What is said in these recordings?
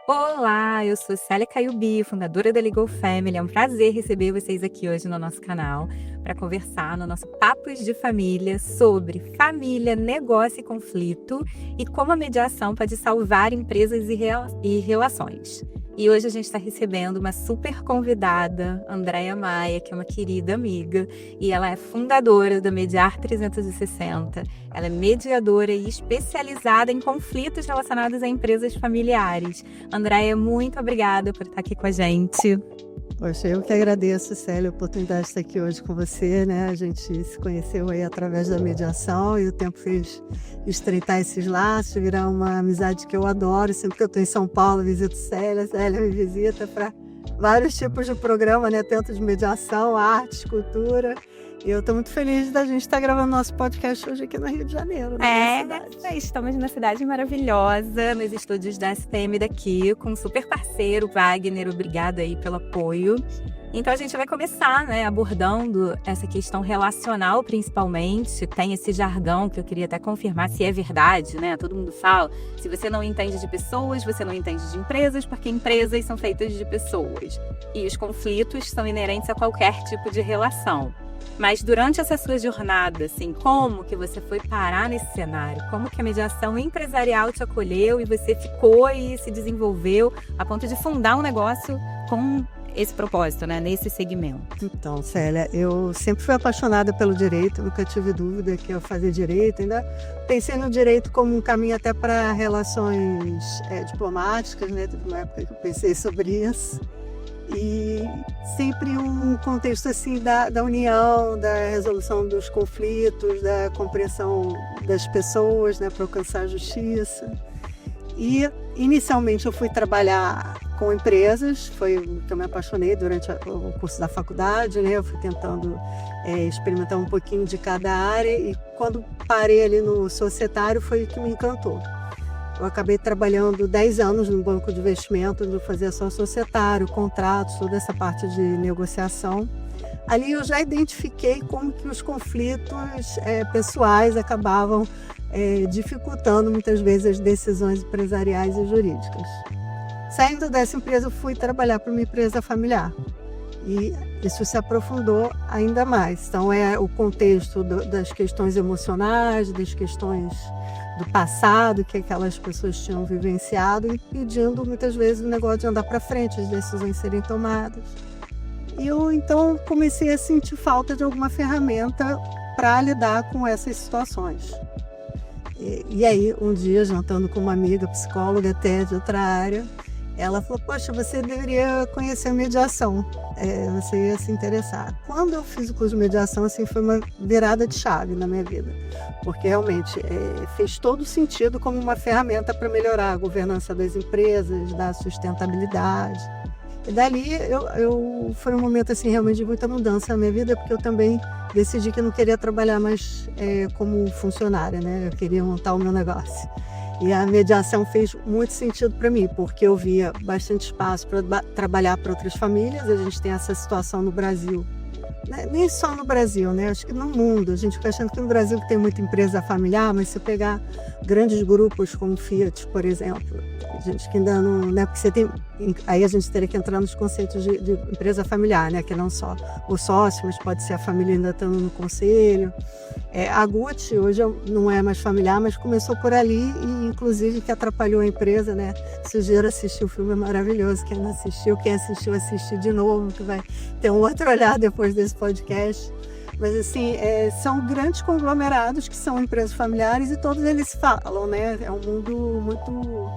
Olá, eu sou Célia Caiubi, fundadora da Legal Family. É um prazer receber vocês aqui hoje no nosso canal para conversar no nosso Papos de Família sobre família, negócio e conflito e como a mediação pode salvar empresas e relações. E hoje a gente está recebendo uma super convidada, Andréia Maia, que é uma querida amiga, e ela é fundadora da Mediar 360. Ela é mediadora e especializada em conflitos relacionados a empresas familiares. Andréia, muito obrigada por estar aqui com a gente. Poxa, eu que agradeço, Célia, a oportunidade de estar aqui hoje com você, né? A gente se conheceu aí através da mediação e o tempo fez estreitar esses laços, virar uma amizade que eu adoro. Sempre que eu estou em São Paulo, visito Célia me visita para vários tipos de programa, né? Tanto de mediação, arte, escultura. E eu estou muito feliz da gente estar gravando nosso podcast hoje aqui no Rio de Janeiro. Estamos numa cidade maravilhosa, nos estúdios da SPM daqui, com um super parceiro, Wagner. Obrigada aí pelo apoio. Então a gente vai começar, né, abordando essa questão relacional principalmente. Tem esse jargão que eu queria até confirmar se é verdade, né? Todo mundo fala, se você não entende de pessoas, você não entende de empresas, porque empresas são feitas de pessoas. E os conflitos são inerentes a qualquer tipo de relação. Mas durante essa sua jornada, assim, como que você foi parar nesse cenário? Como que a mediação empresarial te acolheu e você ficou e se desenvolveu a ponto de fundar um negócio com esse propósito, né, nesse segmento? Então, Célia, eu sempre fui apaixonada pelo direito, nunca tive dúvida que eu fazia direito, ainda pensei no direito como um caminho até para relações diplomáticas, né? Teve uma época que eu pensei sobre isso. E sempre um contexto assim da união, da resolução dos conflitos, da compreensão das pessoas, né, para alcançar a justiça. E inicialmente eu fui trabalhar com empresas, foi o que eu me apaixonei durante o curso da faculdade, né? Eu fui tentando experimentar um pouquinho de cada área e quando parei ali no societário foi o que me encantou. Eu acabei trabalhando 10 anos no banco de investimento, onde eu fazia só societário, contratos, toda essa parte de negociação. Ali eu já identifiquei como que os conflitos pessoais acabavam dificultando muitas vezes as decisões empresariais e jurídicas. Saindo dessa empresa, eu fui trabalhar para uma empresa familiar. E isso se aprofundou ainda mais. Então, é o contexto das questões emocionais, das questões do passado que aquelas pessoas tinham vivenciado, impedindo muitas vezes o negócio de andar para frente, as decisões serem tomadas. E eu, então, comecei a sentir falta de alguma ferramenta para lidar com essas situações. E aí, um dia, jantando com uma amiga psicóloga até de outra área, ela falou, poxa, você deveria conhecer a mediação, você ia se interessar. Quando eu fiz o curso de mediação, assim, foi uma virada de chave na minha vida, porque realmente fez todo sentido como uma ferramenta para melhorar a governança das empresas, da sustentabilidade. E dali foi um momento assim, realmente de muita mudança na minha vida, porque eu também decidi que eu não queria trabalhar mais como funcionária, né? Eu queria montar o meu negócio. E a mediação fez muito sentido para mim, porque eu via bastante espaço para trabalhar para outras famílias. A gente tem essa situação no Brasil, né? Nem só no Brasil, né? Acho que no mundo. A gente fica achando que no Brasil tem muita empresa familiar, mas se pegar grandes grupos como Fiat, por exemplo, a gente que ainda não, né? Porque você tem, aí a gente teria que entrar nos conceitos de empresa familiar, né? Que não só o sócio, mas pode ser a família ainda estando no conselho. A Gucci hoje não é mais familiar, mas começou por ali e inclusive que atrapalhou a empresa, né? Sugiro assistir o filme, é maravilhoso. Quem não assistiu, quem assistiu, assistir de novo, que vai ter um outro olhar depois desse podcast. Mas assim, são grandes conglomerados que são empresas familiares e todos eles falam, né? É um mundo muito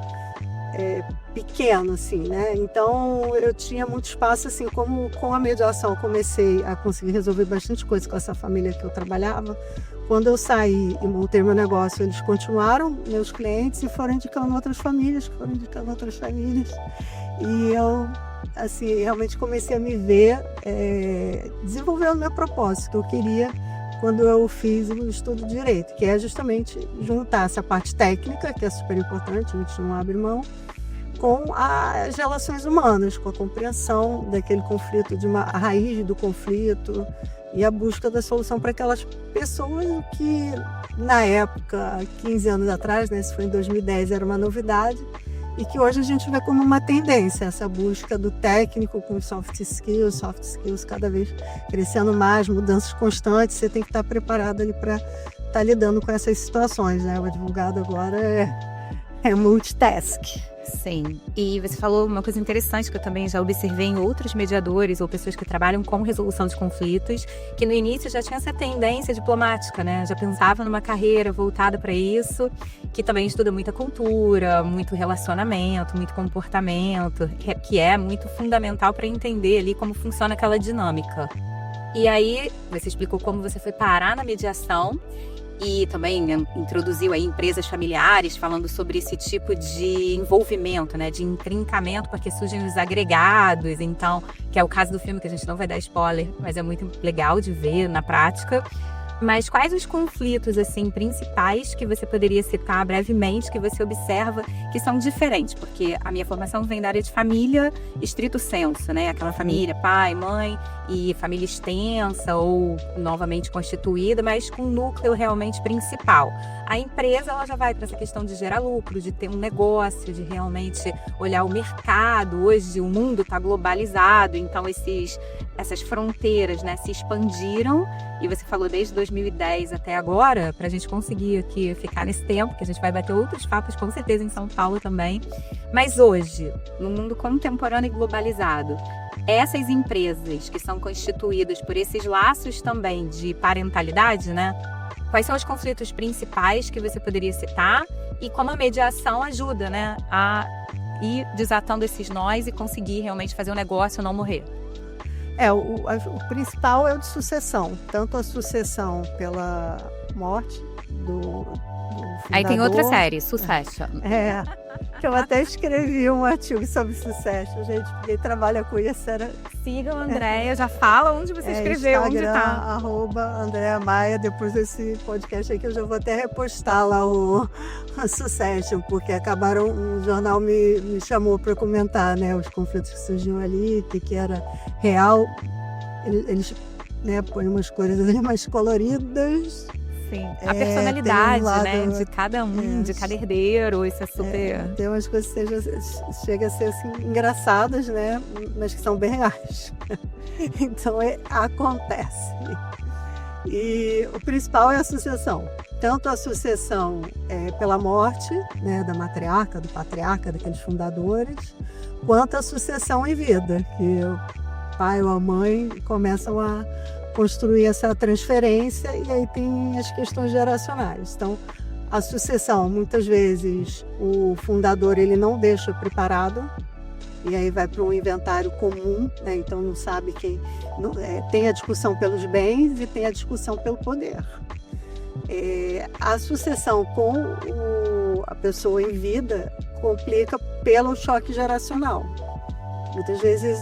pequeno, assim, né? Então eu tinha muito espaço, assim, como com a mediação eu comecei a conseguir resolver bastante coisa com essa família que eu trabalhava. Quando eu saí e montei meu negócio, eles continuaram meus clientes e foram indicando outras famílias, E eu, assim, realmente comecei a me ver desenvolvendo o meu propósito, que eu queria quando eu fiz o estudo de Direito, que é justamente juntar essa parte técnica, que é super importante, a gente não abre mão, com as relações humanas, com a compreensão daquele conflito, a raiz do conflito e a busca da solução para aquelas pessoas que, na época, 15 anos atrás, né, isso foi em 2010, era uma novidade, e que hoje a gente vê como uma tendência, essa busca do técnico com soft skills cada vez crescendo mais, mudanças constantes, você tem que estar preparado ali para estar lidando com essas situações, né? O advogado agora é multitask. Sim, e você falou uma coisa interessante que eu também já observei em outros mediadores ou pessoas que trabalham com resolução de conflitos, que no início já tinha essa tendência diplomática, né? Já pensava numa carreira voltada para isso, que também estuda muita cultura, muito relacionamento, muito comportamento, que é muito fundamental para entender ali como funciona aquela dinâmica. E aí, você explicou como você foi parar na mediação, e também introduziu aí empresas familiares falando sobre esse tipo de envolvimento, né, de intrincamento, porque surgem os agregados, então, que é o caso do filme, que a gente não vai dar spoiler, mas é muito legal de ver na prática. Mas quais os conflitos, assim, principais que você poderia citar brevemente, que você observa que são diferentes? Porque a minha formação vem da área de família estrito sensu, né? Aquela família, pai, mãe e família extensa ou novamente constituída, mas com um núcleo realmente principal. A empresa, ela já vai para essa questão de gerar lucro, de ter um negócio, de realmente olhar o mercado. Hoje o mundo está globalizado, então essas fronteiras, né, se expandiram, e você falou desde 2010 até agora, para a gente conseguir aqui ficar nesse tempo, que a gente vai bater outros papos com certeza em São Paulo também. Mas hoje, no mundo contemporâneo e globalizado, essas empresas que são constituídas por esses laços também de parentalidade, né? Quais são os conflitos principais que você poderia citar e como a mediação ajuda, né, a ir desatando esses nós e conseguir realmente fazer o negócio não morrer? O principal é o de sucessão, tanto a sucessão pela morte do fundador. Aí tem outra série, Succession. Que eu até escrevi um artigo sobre Succession, gente, porque trabalha com isso. Sigam a Andréia, já fala onde você escreveu, onde tá. @Andréia Maia, depois desse podcast aqui eu já vou até repostar lá o Succession, porque um jornal me chamou para comentar, né, os conflitos que surgiam ali, o que era real. Eles, né, põem umas cores ali mais coloridas. Sim, a personalidade, né, de cada de cada herdeiro, isso é super... Tem umas coisas que chegam a ser assim, engraçadas, né, mas que são bem reais. Então, acontece. E o principal é a sucessão. Tanto a sucessão pela morte, né, da matriarca, do patriarca, daqueles fundadores, quanto a sucessão em vida, que o pai ou a mãe começam a construir essa transferência, e aí tem as questões geracionais. Então, a sucessão, muitas vezes, o fundador ele não deixa preparado, e aí vai para um inventário comum, né? Então não sabe quem... tem a discussão pelos bens e tem a discussão pelo poder. A sucessão com a pessoa em vida complica pelo choque geracional. Muitas vezes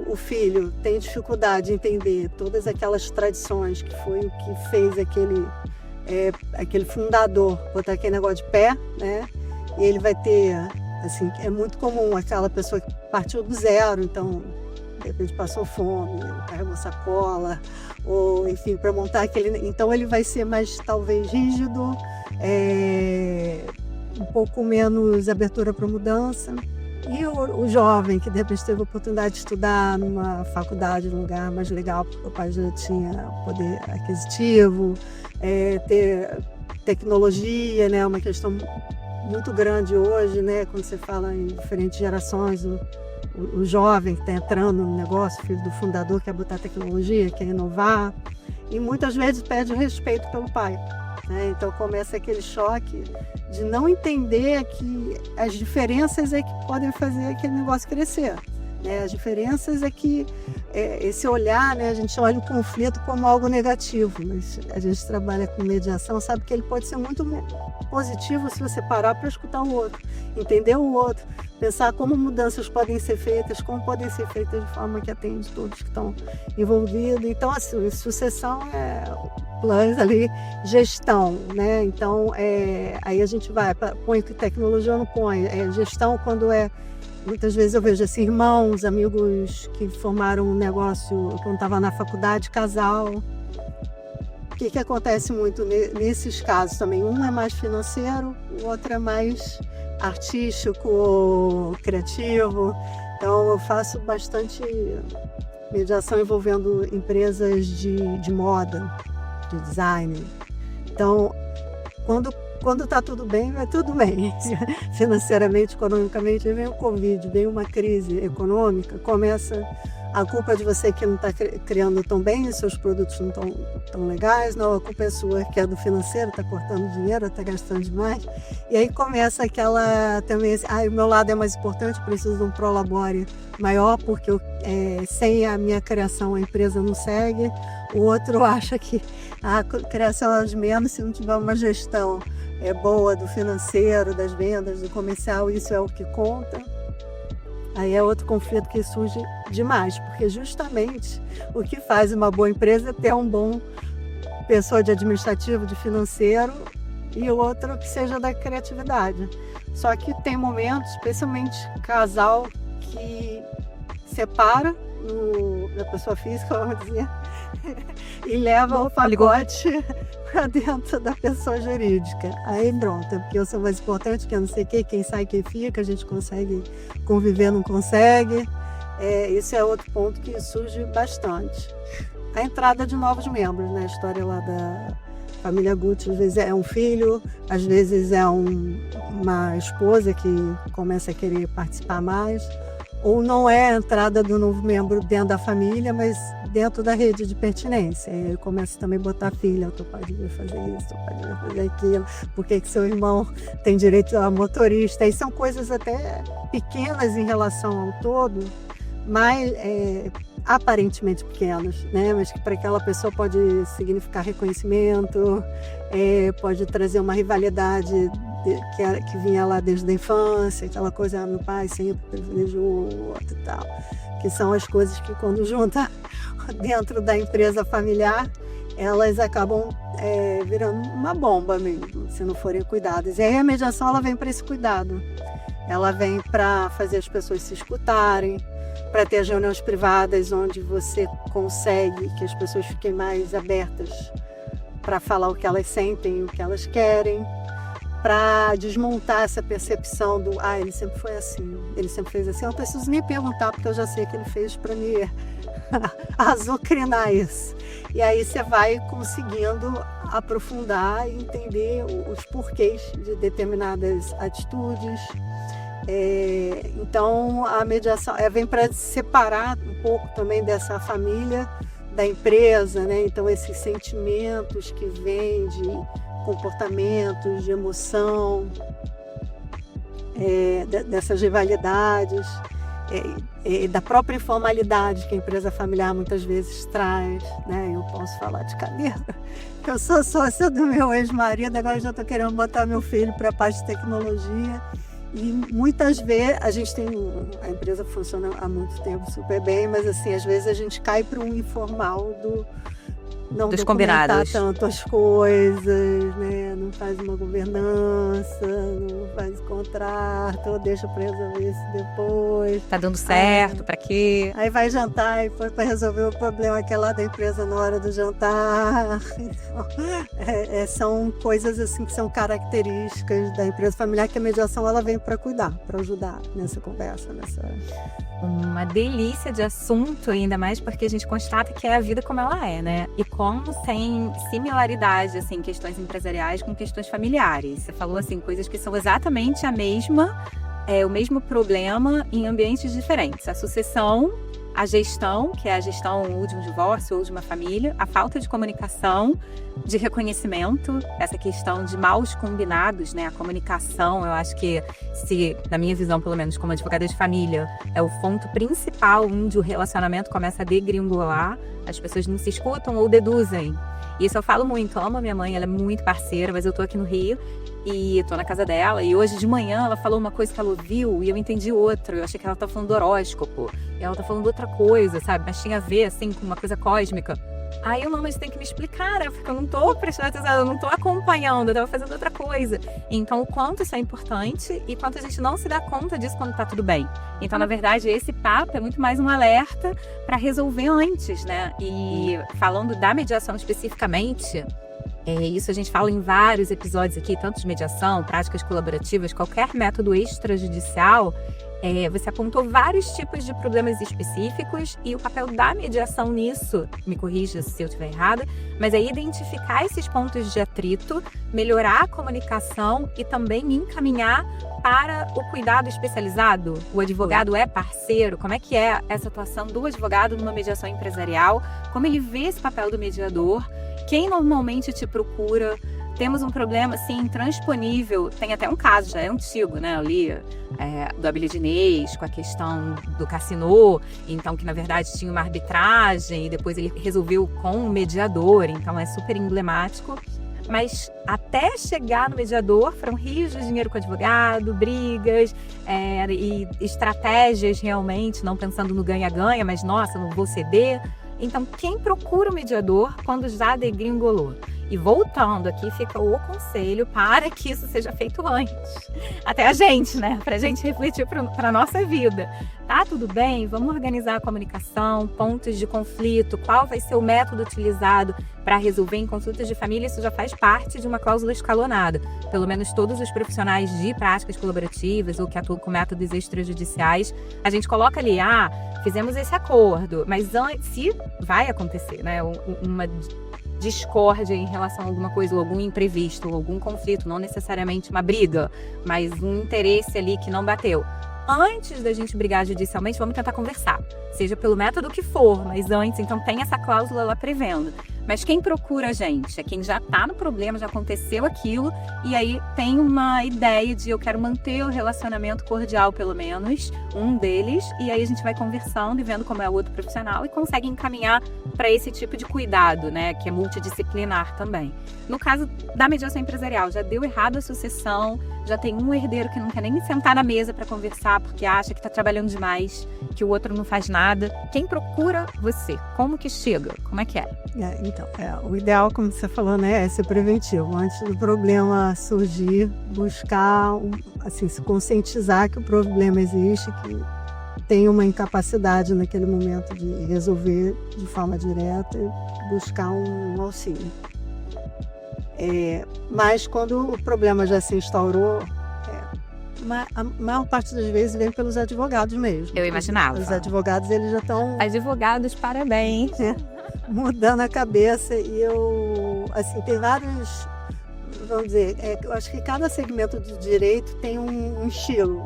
o filho tem dificuldade de entender todas aquelas tradições que foi o que fez aquele fundador botar aquele negócio de pé, né? E ele vai ter, assim, é muito comum aquela pessoa que partiu do zero, então de repente passou fome, carregou sacola, ou enfim, para montar aquele... Então ele vai ser mais, talvez, rígido, um pouco menos abertura para mudança. E o jovem que de repente teve a oportunidade de estudar numa faculdade, num lugar mais legal, porque o pai já tinha poder aquisitivo, ter tecnologia, né, uma questão muito grande hoje, né, quando você fala em diferentes gerações, o jovem que está entrando no negócio, filho do fundador, quer botar tecnologia, quer inovar, e muitas vezes perde o respeito pelo pai. Então começa aquele choque de não entender que as diferenças é que podem fazer aquele negócio crescer. As diferenças é que esse olhar, né, a gente olha o conflito como algo negativo, mas a gente trabalha com mediação, sabe que ele pode ser muito positivo se você parar para escutar o outro, entender o outro, pensar como mudanças podem ser feitas, como podem ser feitas de forma que atende todos que estão envolvidos. Então, assim, sucessão é plus ali, gestão, né? Então, aí a gente põe que tecnologia ou não põe, gestão quando muitas vezes eu vejo assim, irmãos, amigos que formaram um negócio quando estava na faculdade, casal. O que acontece muito nesses casos também? Um é mais financeiro, o outro é mais artístico ou criativo. Então, eu faço bastante mediação envolvendo empresas de moda, de design. Então, quando está tudo bem, vai tudo bem. Financeiramente, economicamente, vem o Covid, vem uma crise econômica, começa a culpa é de você que não está criando tão bem, os seus produtos não estão tão legais, não, a culpa é sua que é do financeiro, está cortando dinheiro, está gastando demais. E aí começa aquela também, o meu lado é mais importante, preciso de um prolabore maior, porque sem a minha criação a empresa não segue. O outro acha que a criação é de menos se não tiver uma gestão boa do financeiro, das vendas, do comercial, isso é o que conta. Aí é outro conflito que surge demais, porque justamente o que faz uma boa empresa é ter um bom pessoa de administrativo, de financeiro, e o outro que seja da criatividade. Só que tem momentos, especialmente casal, que separa da pessoa física, vamos dizer, e leva o pacote para dentro da pessoa jurídica. Aí pronto, porque eu sou mais importante, que eu não sei quem sai, quem fica, a gente consegue conviver, não consegue. Esse é outro ponto que surge bastante. A entrada de novos membros, né? A história lá da família Gucci, às vezes é um filho, às vezes é uma esposa que começa a querer participar mais, ou não é a entrada do novo membro dentro da família, mas dentro da rede de pertinência. Aí começa também a botar filha, tu pode vir fazer isso, tu pode vir fazer aquilo, por que seu irmão tem direito a motorista? E são coisas até pequenas em relação ao todo, mas aparentemente pequenas, né? Mas que para aquela pessoa pode significar reconhecimento, pode trazer uma rivalidade que vinha lá desde a infância, aquela coisa, meu pai sempre privilegiou o outro e tal, que são as coisas que quando junta dentro da empresa familiar, elas acabam virando uma bomba mesmo, se não forem cuidadas. E aí a mediação ela vem para esse cuidado, ela vem para fazer as pessoas se escutarem, para ter as reuniões privadas onde você consegue que as pessoas fiquem mais abertas para falar o que elas sentem, o que elas querem, para desmontar essa percepção do ele sempre foi assim, ele sempre fez assim, eu não preciso nem perguntar porque eu já sei que ele fez para me azucrinar isso. E aí você vai conseguindo aprofundar e entender os porquês de determinadas atitudes. Então a mediação vem para separar um pouco também dessa família da empresa, né? Então esses sentimentos que vêm de comportamentos, de emoção, dessas rivalidades, da própria informalidade que a empresa familiar muitas vezes traz, né? Eu posso falar de cadeira, eu sou sócia do meu ex-marido, agora já estou querendo botar meu filho para a parte de tecnologia. E muitas vezes a empresa funciona há muito tempo super bem, mas assim, às vezes a gente cai para um informal não dos documentar combinados. tanto as coisas, né? Não faz uma governança, não faz contrato, deixa para resolver isso depois. Tá dando certo, para quê? Aí vai jantar e foi para resolver o problema que é lá da empresa na hora do jantar. Então, são coisas assim que são características da empresa familiar, que a mediação ela vem para cuidar, para ajudar nessa conversa, Uma delícia de assunto, ainda mais porque a gente constata que é a vida como ela é, né? E como tem similaridade, assim, questões empresariais com questões familiares. Você falou, assim, coisas que são exatamente o mesmo problema em ambientes diferentes. A sucessão, a gestão, que é a gestão ou de um divórcio ou de uma família, a falta de comunicação, de reconhecimento, essa questão de maus combinados, né? A comunicação, eu acho que, na minha visão, pelo menos como advogada de família, é o ponto principal onde o relacionamento começa a degringolar, as pessoas não se escutam ou deduzem. Isso eu falo muito, amo a minha mãe, ela é muito parceira, mas eu tô aqui no Rio e tô na casa dela, e hoje de manhã ela falou uma coisa que ela ouviu e eu entendi outra, eu achei que ela tá falando do horóscopo, e ela tá falando outra coisa, sabe, mas tinha a ver, assim, com uma coisa cósmica. Aí eu, não, mas tem que me explicar, né? Porque eu não tô prestando atenção, eu não tô acompanhando, eu tava fazendo outra coisa. Então, o quanto isso é importante e quanto a gente não se dá conta disso quando tá tudo bem. Então, na verdade, esse papo é muito mais um alerta para resolver antes, né? E falando da mediação especificamente, Isso a gente fala em vários episódios aqui, tanto de mediação, práticas colaborativas, qualquer método extrajudicial. Você apontou vários tipos de problemas específicos e o papel da mediação nisso, me corrija se eu estiver errada, mas é identificar esses pontos de atrito, melhorar a comunicação e também encaminhar para o cuidado especializado. O advogado é parceiro? Como é que é essa atuação do advogado numa mediação empresarial? Como ele vê esse papel do mediador? Quem normalmente te procura? Temos um problema, assim, intransponível. Tem até um caso, já é antigo, né, ali, do Abelha-Diniz, com a questão do Cassino, então, que na verdade tinha uma arbitragem, e depois ele resolveu com um mediador, então é super emblemático. Mas até chegar no mediador, foram rios de dinheiro com o advogado, brigas e estratégias realmente, não pensando no ganha-ganha, mas, nossa, não vou ceder. Então, quem procura o mediador quando já degringolou? E voltando aqui, fica o conselho para que isso seja feito antes. Até a gente, né? Para a gente refletir para a nossa vida. Tá tudo bem? Vamos organizar a comunicação, pontos de conflito, qual vai ser o método utilizado para resolver em consultas de família. Isso já faz parte de uma cláusula escalonada. Pelo menos todos os profissionais de práticas colaborativas ou que atuam com métodos extrajudiciais, a gente coloca ali, fizemos esse acordo, mas antes, se vai acontecer, né? Uma discórdia em relação a alguma coisa, ou algum imprevisto, ou algum conflito, não necessariamente uma briga, mas um interesse ali que não bateu. Antes da gente brigar judicialmente, vamos tentar conversar, seja pelo método que for, mas antes, então tem essa cláusula lá prevendo. Mas quem procura a gente é quem já está no problema, já aconteceu aquilo, e aí tem uma ideia de eu quero manter o relacionamento cordial, pelo menos, um deles, e aí a gente vai conversando e vendo como é o outro profissional e consegue encaminhar para esse tipo de cuidado, né, que é multidisciplinar também. No caso da mediação empresarial, já deu errado a sucessão, já tem um herdeiro que não quer nem sentar na mesa para conversar porque acha que está trabalhando demais, que o outro não faz nada. Quem procura você? Como que chega? Como é que é? Então, o ideal, como você falou, né, é ser preventivo. Antes do problema surgir, buscar, assim, se conscientizar que o problema existe, que tem uma incapacidade naquele momento de resolver de forma direta e buscar um auxílio. Mas quando o problema já se instaurou, a maior parte das vezes vem pelos advogados mesmo. Eu imaginava. Os advogados, eles já estão... Advogados, parabéns. Mudando a cabeça. E tem vários, vamos dizer, eu acho que cada segmento de direito tem um estilo.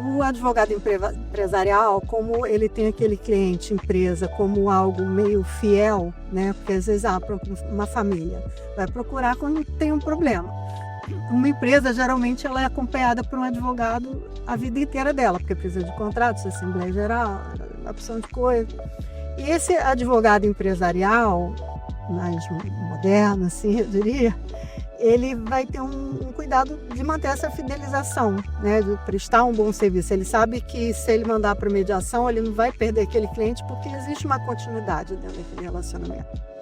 O advogado empresarial, como ele tem aquele cliente, empresa, como algo meio fiel, né? Porque às vezes uma família vai procurar quando tem um problema. Uma empresa, geralmente, ela é acompanhada por um advogado a vida inteira dela, porque precisa de contratos, assembleia geral, opção de coisa. E esse advogado empresarial, mais moderno, assim, eu diria, ele vai ter um cuidado de manter essa fidelização, né, de prestar um bom serviço. Ele sabe que se ele mandar para mediação, ele não vai perder aquele cliente, porque existe uma continuidade dentro daquele relacionamento.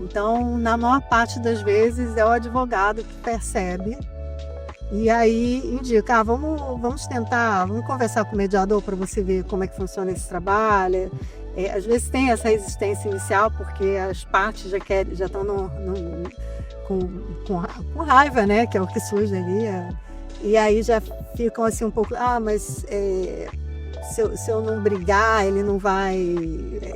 Então, na maior parte das vezes, é o advogado que percebe e aí indica, vamos tentar, vamos conversar com o mediador para você ver como é que funciona esse trabalho. Às vezes tem essa resistência inicial, porque as partes já estão com raiva, né, que é o que surge ali. E aí já ficam assim um pouco, mas se eu não brigar, ele não vai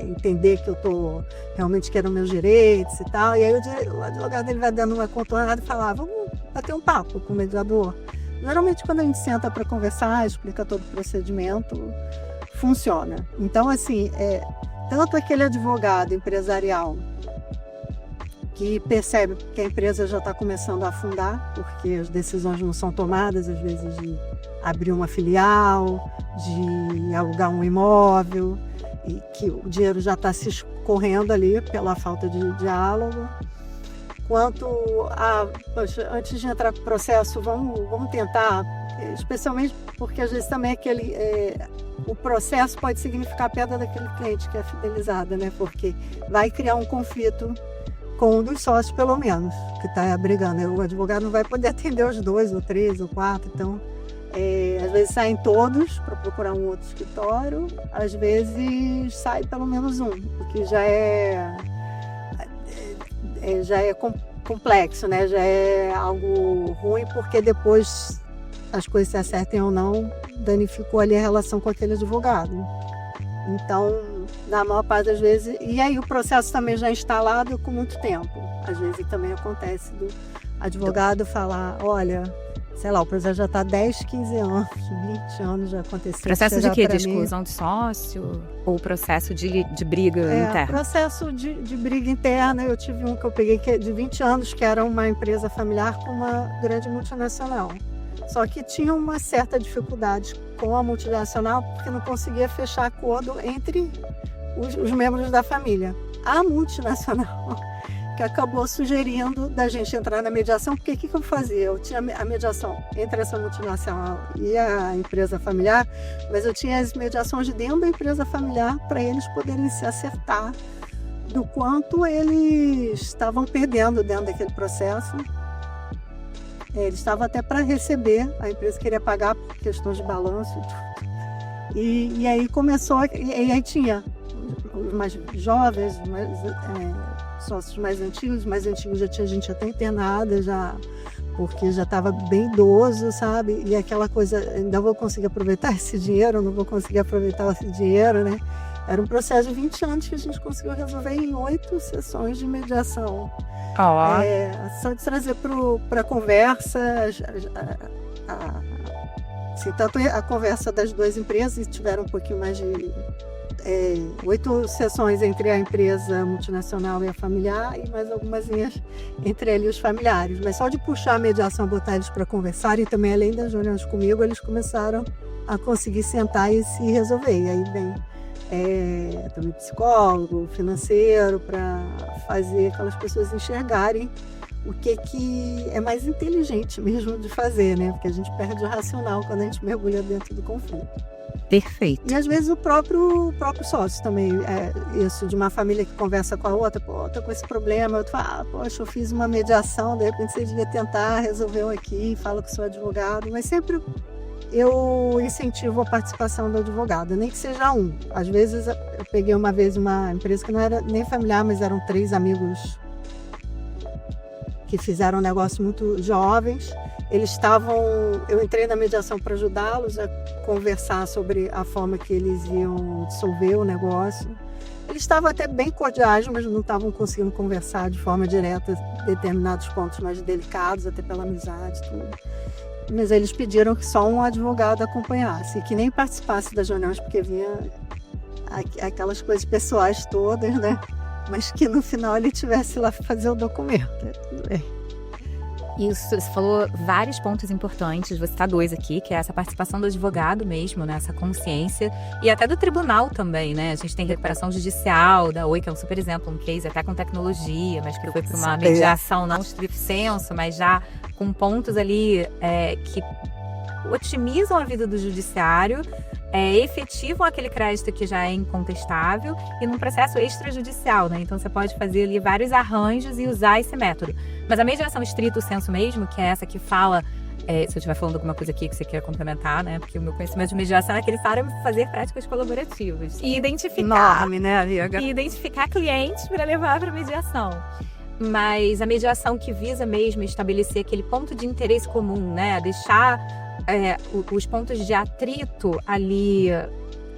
entender que eu estou realmente querendo meus direitos e tal. E aí o advogado ele vai dando uma contornada e fala, vamos bater um papo com o mediador. Geralmente quando a gente senta para conversar, explica todo o procedimento, funciona. Então, assim, tanto aquele advogado empresarial que percebe que a empresa já está começando a afundar, porque as decisões não são tomadas, às vezes, de abrir uma filial, de alugar um imóvel, e que o dinheiro já está se escorrendo ali pela falta de diálogo. Quanto antes de entrar no processo, vamos tentar, especialmente porque às vezes também o processo pode significar a perda daquele cliente que é fidelizada, né? Porque vai criar um conflito com um dos sócios, pelo menos, que está brigando. O advogado não vai poder atender os 2, ou 3, ou 4, então às vezes saem todos para procurar um outro escritório, às vezes sai pelo menos um, o que já é já é complexo, né? Já é algo ruim, porque depois as coisas se acertem ou não, danificou ali a relação com aquele advogado. Então, na maior parte das vezes, e aí o processo também já instalado com muito tempo. Às vezes também acontece do advogado falar, olha, sei lá, o processo já está 10, 15 anos, 20 anos já aconteceu. Processo de quê? De exclusão de sócio? Ou processo de briga interna? Processo de briga interna. Eu tive um que eu peguei que é de 20 anos, que era uma empresa familiar com uma grande multinacional. Só que tinha uma certa dificuldade com a multinacional, porque não conseguia fechar acordo entre os membros da família. A multinacional que acabou sugerindo da gente entrar na mediação, porque o que eu fazia? Eu tinha a mediação entre essa multinacional e a empresa familiar, mas eu tinha as mediações dentro da empresa familiar para eles poderem se acertar do quanto eles estavam perdendo dentro daquele processo. Eles estavam até para receber, a empresa queria pagar por questões de balanço e tudo. E aí começou, e aí tinha os mais jovens, sócios mais antigos já tinha gente até internada, porque já estava bem idoso, sabe? E aquela coisa, ainda vou conseguir aproveitar esse dinheiro, não vou conseguir aproveitar esse dinheiro, né? Era um processo de 20 anos que a gente conseguiu resolver em 8 sessões de mediação. Só de trazer para a conversa, tanto a conversa das duas empresas, tiveram um pouquinho mais de 8 sessões entre a empresa multinacional e a familiar, e mais algumas entre ele e os familiares. Mas só de puxar a mediação, botar eles para conversar, e também além das reuniões comigo, eles começaram a conseguir sentar e se resolver. E aí vem também psicólogo, financeiro, para fazer aquelas pessoas enxergarem o que é mais inteligente mesmo de fazer, né? Porque a gente perde o racional quando a gente mergulha dentro do conflito. Perfeito. E às vezes o próprio sócio também, isso de uma família que conversa com a outra, pô, tô com esse problema, outro fala, poxa, eu fiz uma mediação, de repente você devia tentar resolver aqui, fala com o seu advogado, mas sempre eu incentivo a participação do advogado, nem que seja um. Às vezes eu peguei uma vez uma empresa que não era nem familiar, mas eram 3 amigos que fizeram um negócio muito jovens. Eu entrei na mediação para ajudá-los a conversar sobre a forma que eles iam dissolver o negócio. Eles estavam até bem cordiais, mas não estavam conseguindo conversar de forma direta determinados pontos mais delicados, até pela amizade e tudo. Mas eles pediram que só um advogado acompanhasse, que nem participasse das reuniões, porque vinha aquelas coisas pessoais todas, né? Mas que no final ele tivesse lá para fazer o documento. Tudo bem. Isso, você falou vários pontos importantes, vou citar 2 aqui, que é essa participação do advogado mesmo, né, essa consciência, e até do tribunal também, né, a gente tem recuperação judicial da Oi, que é um super exemplo, um case até com tecnologia, mas que foi para uma mediação não stricto sensu, mas já com pontos ali que otimizam a vida do judiciário, efetivam aquele crédito que já é incontestável e num processo extrajudicial, né? Então você pode fazer ali vários arranjos e usar esse método. Mas a mediação estrito sensu mesmo, que é essa que fala, se eu estiver falando alguma coisa aqui que você queira complementar, né? Porque o meu conhecimento de mediação é aquele para fazer práticas colaborativas. E identificar... Enorme, né, amiga? E identificar clientes para levar para mediação. Mas a mediação que visa mesmo estabelecer aquele ponto de interesse comum, né? Deixar os pontos de atrito ali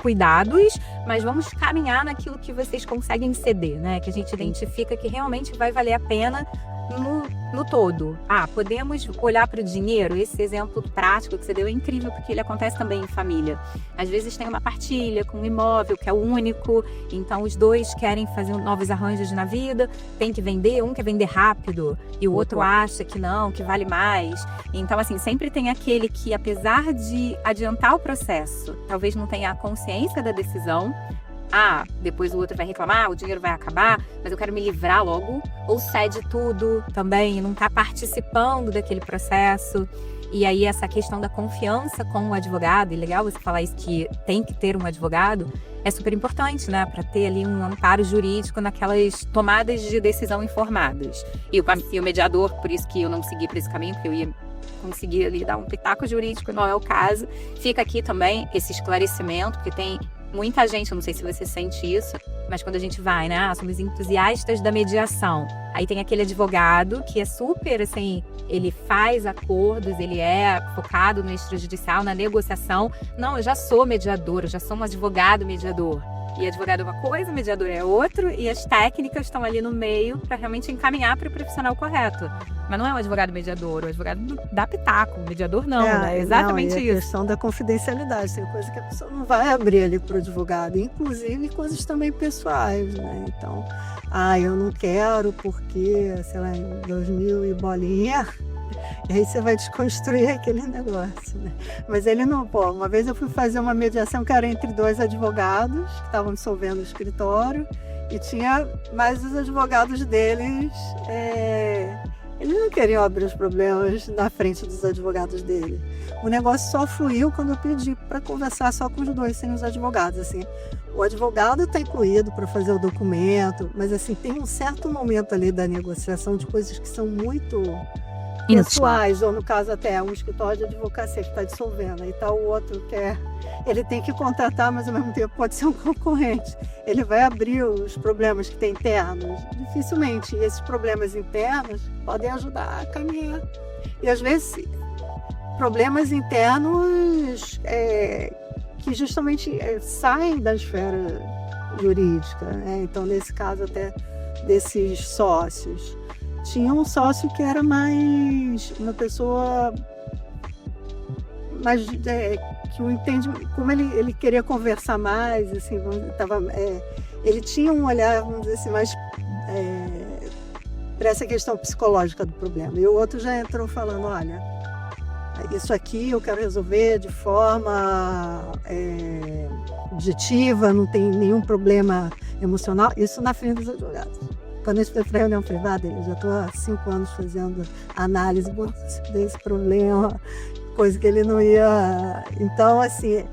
cuidados, mas vamos caminhar naquilo que vocês conseguem ceder, né? Que a gente identifica que realmente vai valer a pena no todo. Podemos olhar para o dinheiro. Esse exemplo prático que você deu é incrível, porque ele acontece também em família. Às vezes tem uma partilha com um imóvel que é único, então os dois querem fazer novos arranjos na vida, tem que vender, um quer vender rápido e o outro acha que não, que vale mais. Então, assim, sempre tem aquele que, apesar de adiantar o processo, talvez não tenha a consciência da decisão, depois o outro vai reclamar, o dinheiro vai acabar, mas eu quero me livrar logo, ou cede tudo também, não está participando daquele processo. E aí essa questão da confiança com o advogado, e legal você falar isso, que tem que ter um advogado, é super importante, né, para ter ali um amparo jurídico naquelas tomadas de decisão informadas. E o mediador, por isso que eu não segui por esse caminho, porque eu ia conseguir ali dar um pitaco jurídico, não é o caso. Fica aqui também esse esclarecimento, porque tem muita gente, eu não sei se você sente isso, mas quando a gente vai, né? Somos entusiastas da mediação. Aí tem aquele advogado que é super, assim, ele faz acordos, ele é focado no extrajudicial, na negociação. Não, eu já sou mediador, eu já sou um advogado mediador. E advogado é uma coisa, mediador é outro, e as técnicas estão ali no meio para realmente encaminhar para o profissional correto. Mas não é um advogado mediador, o advogado dá pitaco, o mediador não, né? É exatamente não, e isso. a questão da confidencialidade, tem coisa que a pessoa não vai abrir ali para o advogado, inclusive coisas também pessoais, né? Então, eu não quero porque, sei lá, em 2000 e bolinha, e aí você vai desconstruir aquele negócio, né? Mas ele não, uma vez eu fui fazer uma mediação que era entre 2 advogados que estavam dissolvendo o escritório e tinha mais os advogados deles, eles não queriam abrir os problemas na frente dos advogados dele. O negócio só fluiu quando eu pedi para conversar só com os 2, sem os advogados, assim. O advogado está incluído para fazer o documento, mas assim, tem um certo momento ali da negociação de coisas que são muito pessoais, ou no caso até um escritório de advocacia que está dissolvendo, aí está o outro que ele tem que contratar, mas ao mesmo tempo pode ser um concorrente. Ele vai abrir os problemas que tem internos? Dificilmente. E esses problemas internos podem ajudar a caminhar. E às vezes problemas internos que justamente saem da esfera jurídica, né? Então, nesse caso até desses sócios, tinha um sócio que era mais uma pessoa mais que o entende, como ele queria conversar mais, assim, ele tinha um olhar, vamos dizer assim, mais para essa questão psicológica do problema. E o outro já entrou falando, olha, isso aqui eu quero resolver de forma objetiva, não tem nenhum problema emocional, isso na frente dos advogados. Quando a gente foi para a reunião privada, eu já estou há 5 anos fazendo análise desse problema, coisa que ele não ia... Então, assim,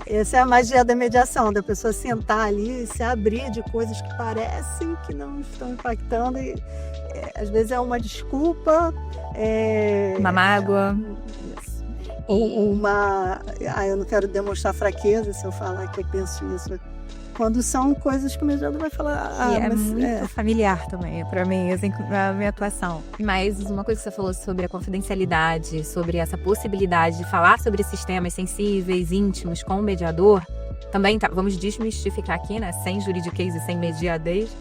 essa é a magia da mediação, da pessoa sentar ali e se abrir de coisas que parecem que não estão impactando. E, às vezes é uma desculpa... uma mágoa. Ou uma... eu não quero demonstrar fraqueza se eu falar que eu penso isso. Quando são coisas que o mediador vai falar... muito familiar também, para mim, assim, a minha atuação. Mas uma coisa que você falou sobre a confidencialidade, sobre essa possibilidade de falar sobre esses temas sensíveis, íntimos, com o mediador, também vamos desmistificar aqui, né, sem juridiquês e sem mediadez,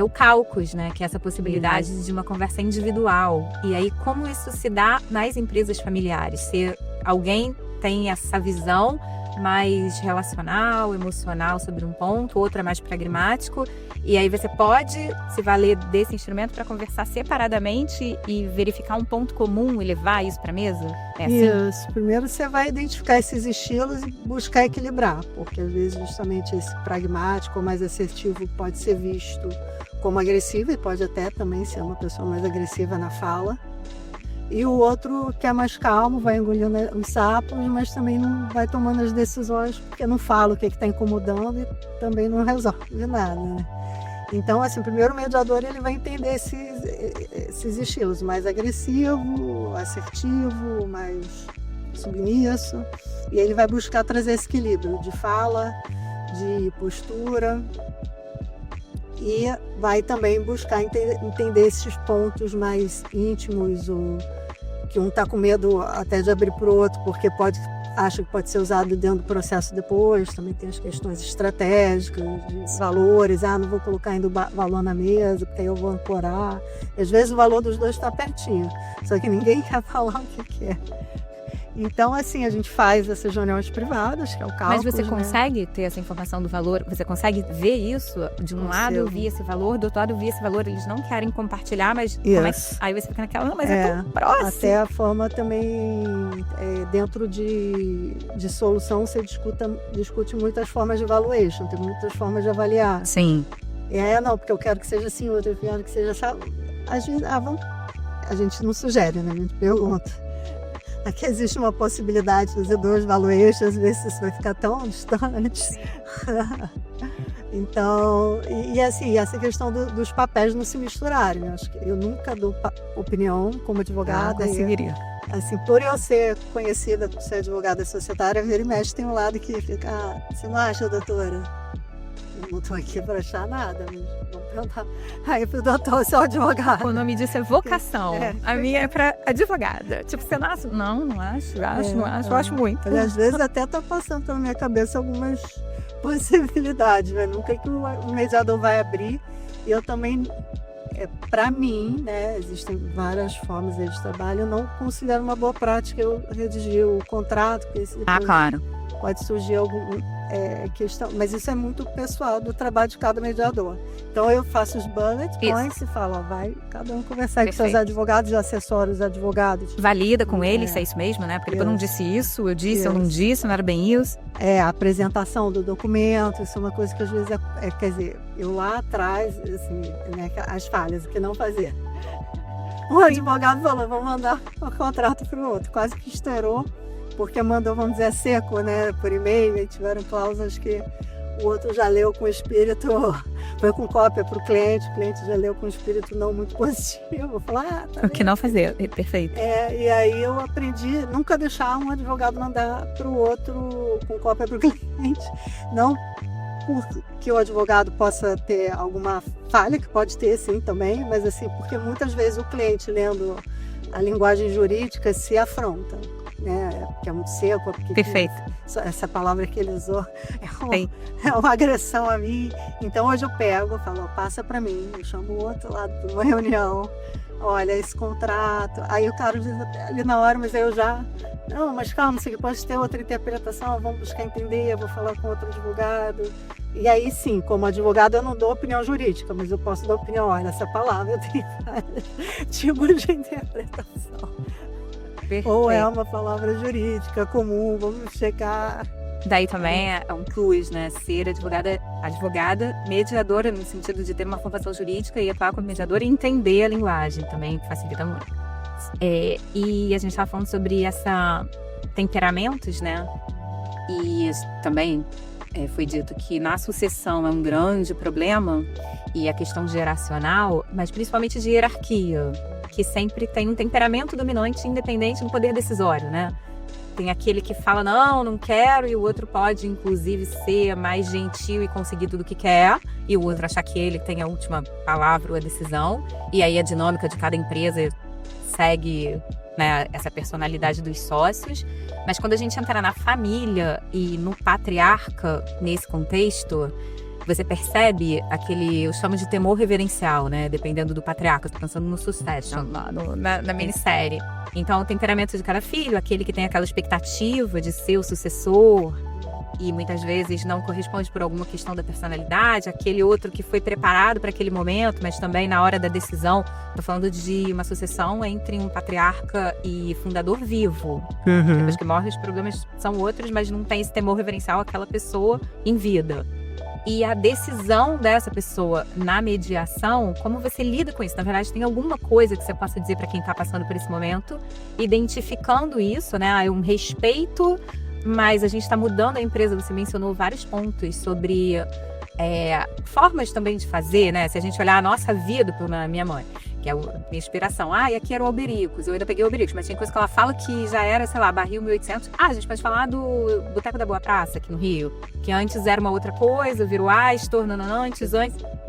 o caucus, né, que é essa possibilidade de uma conversa individual. E aí, como isso se dá nas empresas familiares? Se alguém tem essa visão mais relacional, emocional sobre um ponto, outro é mais pragmático, e aí você pode se valer desse instrumento para conversar separadamente e verificar um ponto comum e levar isso para a mesa? É assim? Isso. Primeiro você vai identificar esses estilos e buscar equilibrar, porque às vezes justamente esse pragmático ou mais assertivo pode ser visto como agressivo e pode até também ser uma pessoa mais agressiva na fala. E o outro que é mais calmo, vai engolindo os sapos, mas também não vai tomando as decisões, porque não fala o que está incomodando e também não resolve nada, né? Então, assim, primeiro o mediador ele vai entender esses estilos, mais agressivo, assertivo, mais submisso, e ele vai buscar trazer esse equilíbrio de fala, de postura, e vai também buscar entender esses pontos mais íntimos, que um está com medo até de abrir para o outro, porque acha que pode ser usado dentro do processo depois. Também tem as questões estratégicas, de valores, não vou colocar ainda o valor na mesa, porque aí eu vou ancorar. Às vezes o valor dos dois está pertinho, só que ninguém quer falar o que é. Então, assim, a gente faz essas reuniões privadas, que é o cálculo. Mas você consegue ter essa informação do valor? Você consegue ver isso? De um lado eu vi esse valor, do outro lado eu vi esse valor. Eles não querem compartilhar, mas como aí você fica naquela, mas é tão próximo. Até a forma também, dentro de solução, você discute muitas formas de valuation, tem muitas formas de avaliar. Sim. Não, porque eu quero que seja assim, outro eu quero que seja assim. A gente não sugere, né? A gente pergunta. Aqui existe uma possibilidade de fazer 2 valuations, ver se isso vai ficar tão distante. Então, e assim, essa questão dos papéis não se misturarem. Acho que eu nunca dou opinião como advogada. Conseguiria. assim, por eu ser conhecida por ser advogada societária, vira e mexe tem um lado que fica, você não acha, doutora? Eu não estou aqui para achar nada, mas vamos perguntar aí pro doutor, seu advogado. O nome disso é vocação. A minha é para advogada. Tipo, você não acha? Não acho, eu acho muito. Às vezes até está passando pela minha cabeça algumas possibilidades, né? Nunca que o mediador vai abrir. E eu também, para mim, né, existem várias formas de trabalho, eu não considero uma boa prática eu redigir o contrato, porque claro. Pode surgir alguma questão, mas isso é muito pessoal do trabalho de cada mediador. Então eu faço os bullet points e falo, vai cada um conversar com seus advogados e assessora os advogados. Valida com eles se é isso mesmo, né? Porque eu não disse isso, eu disse, eu não disse, não era bem isso. A apresentação do documento, isso é uma coisa que às vezes quer dizer, eu lá atrás, assim, né, as falhas, o que não fazer. Um advogado falou, vamos mandar o contrato para o outro, quase que estourou. Porque mandou, vamos dizer, seco, né, por e-mail, e tiveram cláusulas que o outro já leu com espírito, foi com cópia para o cliente já leu com espírito não muito positivo. Falar, o que não fazer, perfeito. E aí eu aprendi nunca deixar um advogado mandar para o outro com cópia para o cliente, não porque o advogado possa ter alguma falha, que pode ter sim também, mas assim, porque muitas vezes o cliente lendo a linguagem jurídica se afronta. Que é muito seco, porque perfeito. Essa palavra que ele usou é uma agressão a mim. Então hoje eu pego, falo, passa para mim, eu chamo o outro lado de uma reunião, olha esse contrato, aí o cara diz ali na hora, mas aí eu já, não, mas calma, isso aqui pode ter outra interpretação, vamos buscar entender, eu vou falar com outro advogado. E aí sim, como advogado eu não dou opinião jurídica, mas eu posso dar opinião, olha, essa palavra tem vários tipos de interpretação. Perfeito. Ou é uma palavra jurídica comum, vamos checar. Daí também é um plus, né? Ser advogada mediadora, no sentido de ter uma formação jurídica e atuar como mediadora e entender a linguagem também, facilita muito. E a gente estava falando sobre temperamentos, né? E também foi dito que na sucessão é um grande problema, e a questão geracional, mas principalmente de hierarquia, que sempre tem um temperamento dominante independente do poder decisório, né? Tem aquele que fala, não quero, e o outro pode, inclusive, ser mais gentil e conseguir tudo o que quer, e o outro achar que ele tem a última palavra ou a decisão, e aí a dinâmica de cada empresa segue, né, essa personalidade dos sócios. Mas quando a gente entra na família e no patriarca, nesse contexto, você percebe eu chamo de temor reverencial, né? Dependendo do patriarca, estou pensando no Succession, na minissérie. Então, o temperamento de cada filho, aquele que tem aquela expectativa de ser o sucessor e muitas vezes não corresponde por alguma questão da personalidade, aquele outro que foi preparado para aquele momento, mas também na hora da decisão, estou falando de uma sucessão entre um patriarca e fundador vivo. Depois que morre, os problemas são outros, mas não tem esse temor reverencial àquela pessoa em vida. E a decisão dessa pessoa na mediação, como você lida com isso? Na verdade, tem alguma coisa que você possa dizer para quem está passando por esse momento, identificando isso, né? Um respeito, mas a gente está mudando a empresa. Você mencionou vários pontos sobre formas também de fazer, né? Se a gente olhar a nossa vida por minha mãe, que é a minha inspiração. E aqui era o Albericos, eu ainda peguei o Albericos, mas tinha coisa que ela fala que já era, sei lá, Barril 1800. A gente pode falar do Boteco da Boa Praça, aqui no Rio, que antes era uma outra coisa, virou Astor, antes.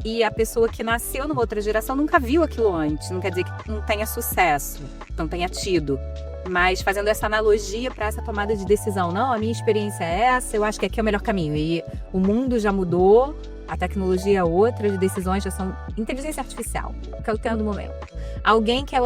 E a pessoa que nasceu numa outra geração nunca viu aquilo antes. Não quer dizer que não tenha sucesso, não tenha tido. Mas fazendo essa analogia para essa tomada de decisão. Não, a minha experiência é essa, eu acho que aqui é o melhor caminho. E o mundo já mudou, a tecnologia é outra, as decisões já são inteligência artificial, que é o tema do momento. Alguém quer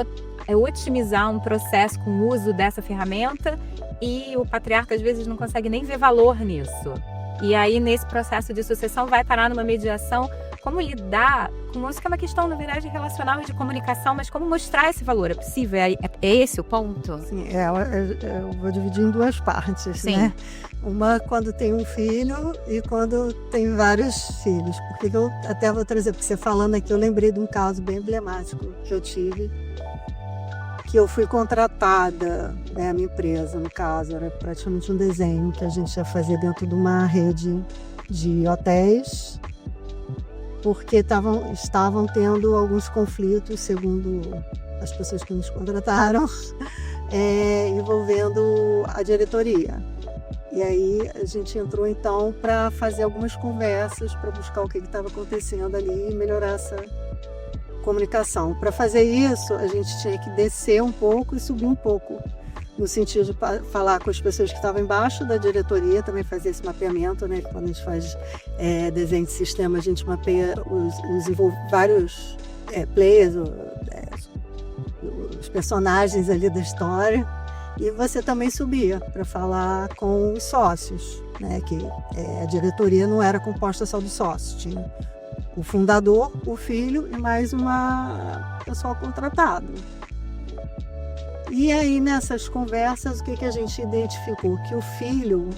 otimizar um processo com o uso dessa ferramenta e o patriarca às vezes não consegue nem ver valor nisso. E aí, nesse processo de sucessão, vai parar numa mediação. Como lidar com isso, que é uma questão, na verdade, relacional e de comunicação, mas como mostrar esse valor? É possível? É esse o ponto? Sim, eu vou dividir em duas partes, sim, né? Uma quando tem um filho e quando tem vários filhos. Porque eu até vou trazer, porque você falando aqui, eu lembrei de um caso bem emblemático que eu tive, que eu fui contratada, né, a minha empresa, no caso, era praticamente um desenho que a gente ia fazer dentro de uma rede de hotéis, porque estavam tendo alguns conflitos, segundo as pessoas que nos contrataram, envolvendo a diretoria. E aí a gente entrou então para fazer algumas conversas, para buscar o que estava acontecendo ali e melhorar essa comunicação. Para fazer isso, a gente tinha que descer um pouco e subir um pouco, no sentido de falar com as pessoas que estavam embaixo da diretoria, também fazer esse mapeamento, né? Quando a gente faz desenho de sistema, a gente mapeia vários players, os personagens ali da história. E você também subia para falar com os sócios, né? Que a diretoria não era composta só dos sócios, tinha o fundador, o filho e mais uma pessoa contratada. E aí nessas conversas o que a gente identificou? Que o filho,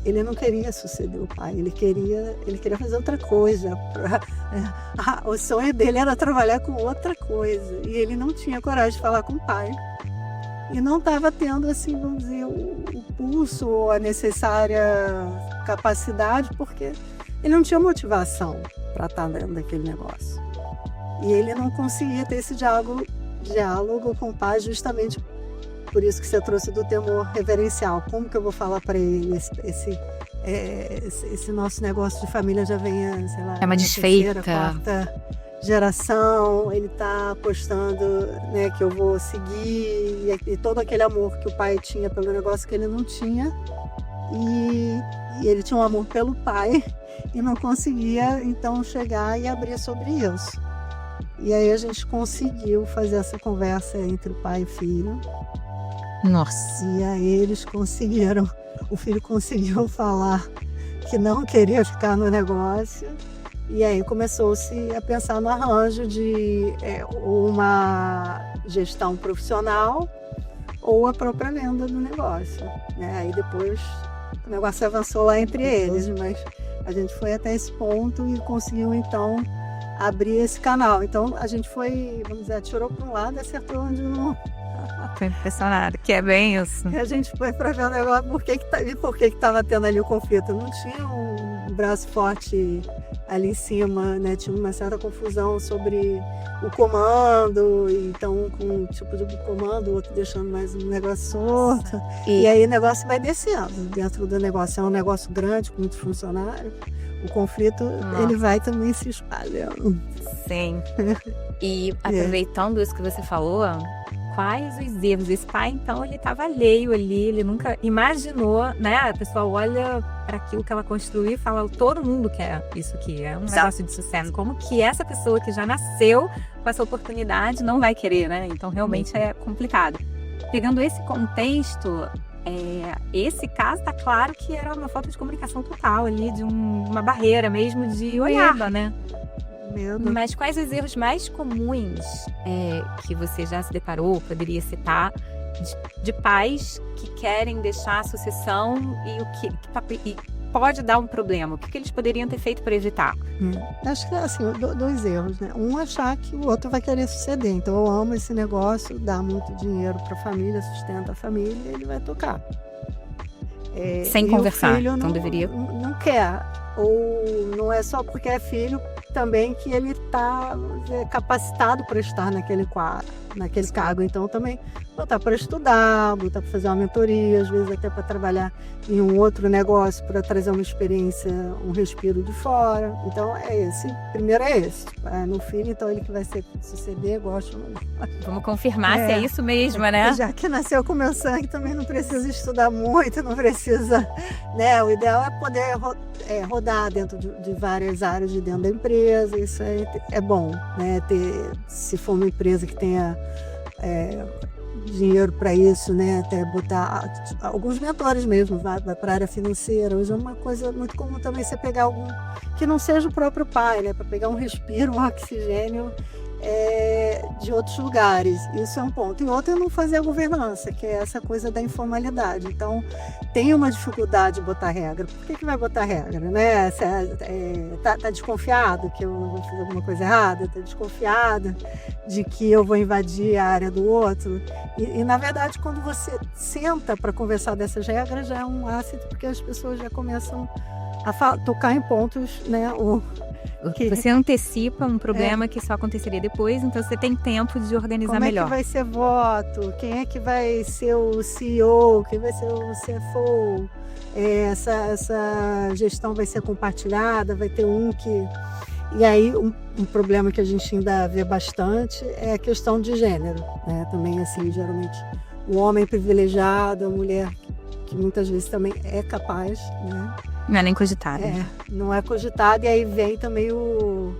ele não queria suceder o pai, ele queria fazer outra coisa. O sonho dele era trabalhar com outra coisa e ele não tinha coragem de falar com o pai. E não estava tendo, assim, vamos dizer, o pulso ou a necessária capacidade, porque ele não tinha motivação para estar dentro daquele negócio. E ele não conseguia ter esse diálogo com o pai, justamente por isso que você trouxe do temor reverencial. Como que eu vou falar para ele esse nosso negócio de família já vem, sei lá, é uma desfeita, quarta geração, ele está apostando, né, que eu vou seguir, e todo aquele amor que o pai tinha pelo negócio que ele não tinha, e ele tinha um amor pelo pai e não conseguia então chegar e abrir sobre isso. E aí a gente conseguiu fazer essa conversa entre o pai e o filho. Nossa. E aí eles conseguiram, o filho conseguiu falar que não queria ficar no negócio. E aí começou-se a pensar no arranjo de uma gestão profissional ou a própria venda do negócio, né? Aí depois o negócio avançou lá entre eles, mas a gente foi até esse ponto e conseguiu então abrir esse canal. Então a gente foi, vamos dizer, atirou para um lado e acertou onde não... Tô impressionada, que é bem isso. E a gente foi para ver o negócio, por que estava tendo ali o conflito. Não tinha um braço forte ali em cima, né? Tinha uma certa confusão sobre o comando, então com um tipo de comando, o outro deixando mais um negócio solto. E aí o negócio vai descendo dentro do negócio. É um negócio grande, com muitos funcionários. O conflito, ele vai também se espalhando. Sim. E aproveitando isso que você falou, quais os erros? Esse pai, então, ele estava alheio ali, ele nunca imaginou, né? A pessoa olha para aquilo que ela construiu e fala, todo mundo quer isso aqui, é um negócio de sucesso. Como que essa pessoa que já nasceu com essa oportunidade não vai querer, né? Então, realmente é complicado. Pegando esse contexto, esse caso, tá claro que era uma falta de comunicação total ali, de uma barreira mesmo de olhar, né? Mas quais os erros mais comuns que você já se deparou, poderia citar, de pais que querem deixar a sucessão e o que pode dar um problema? O que eles poderiam ter feito para evitar? Acho que assim, dois erros, né? Um, achar que o outro vai querer suceder. Então eu amo esse negócio, dá muito dinheiro para a família, sustenta a família e ele vai tocar. Sem conversar, então não, deveria... Não quer. Ou não é só porque é filho também que ele está capacitado para estar naquele cargo. Então também botar para estudar, botar para fazer uma mentoria, às vezes até para trabalhar em um outro negócio, para trazer uma experiência, um respiro de fora. Então primeiro é esse. No filho, então ele que vai suceder, gosto ou não gosto. Vamos confirmar se é isso mesmo, né? Já que nasceu com meu sangue, também não precisa estudar muito, não precisa, né? O ideal é poder rodar dentro de várias áreas de dentro da empresa. Isso é bom, né? Se for uma empresa que tenha dinheiro para isso, né? Até botar alguns mentores mesmo, vai para a área financeira. Hoje é uma coisa muito comum também você pegar algum que não seja o próprio pai, né? Para pegar um respiro, um oxigênio de outros lugares. Isso é um ponto. E outro é não fazer a governança, que é essa coisa da informalidade. Então, tem uma dificuldade de botar regra. Por que vai botar regra, né? Tá desconfiado que eu vou fazer alguma coisa errada? Tá desconfiado de que eu vou invadir a área do outro? E na verdade, quando você senta para conversar dessas regras, já é um asset, porque as pessoas já começam a tocar em pontos, né? Você antecipa um problema que só aconteceria depois, então você tem tempo de organizar melhor. Como é que vai ser voto? Quem é que vai ser o CEO? Quem vai ser o CFO? Essa gestão vai ser compartilhada? Vai ter um que... E aí, um problema que a gente ainda vê bastante é a questão de gênero, né? Também, assim, geralmente, o homem privilegiado, a mulher que muitas vezes também é capaz, né? Não é nem cogitado. Não é cogitado, e aí vem também o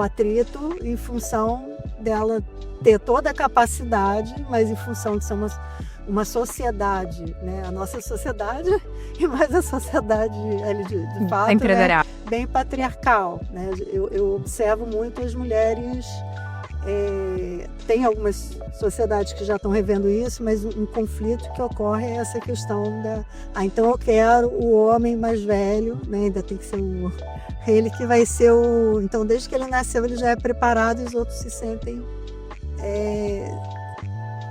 atrito em função dela ter toda a capacidade, mas em função de ser uma sociedade, né? A nossa sociedade e mais a sociedade de fato, né? Bem patriarcal, né? Eu observo muito as mulheres, tem algumas sociedades que já estão revendo isso, mas um conflito que ocorre é essa questão então eu quero o homem mais velho, né? Ainda tem que ser ele que vai ser então desde que ele nasceu ele já é preparado e os outros se sentem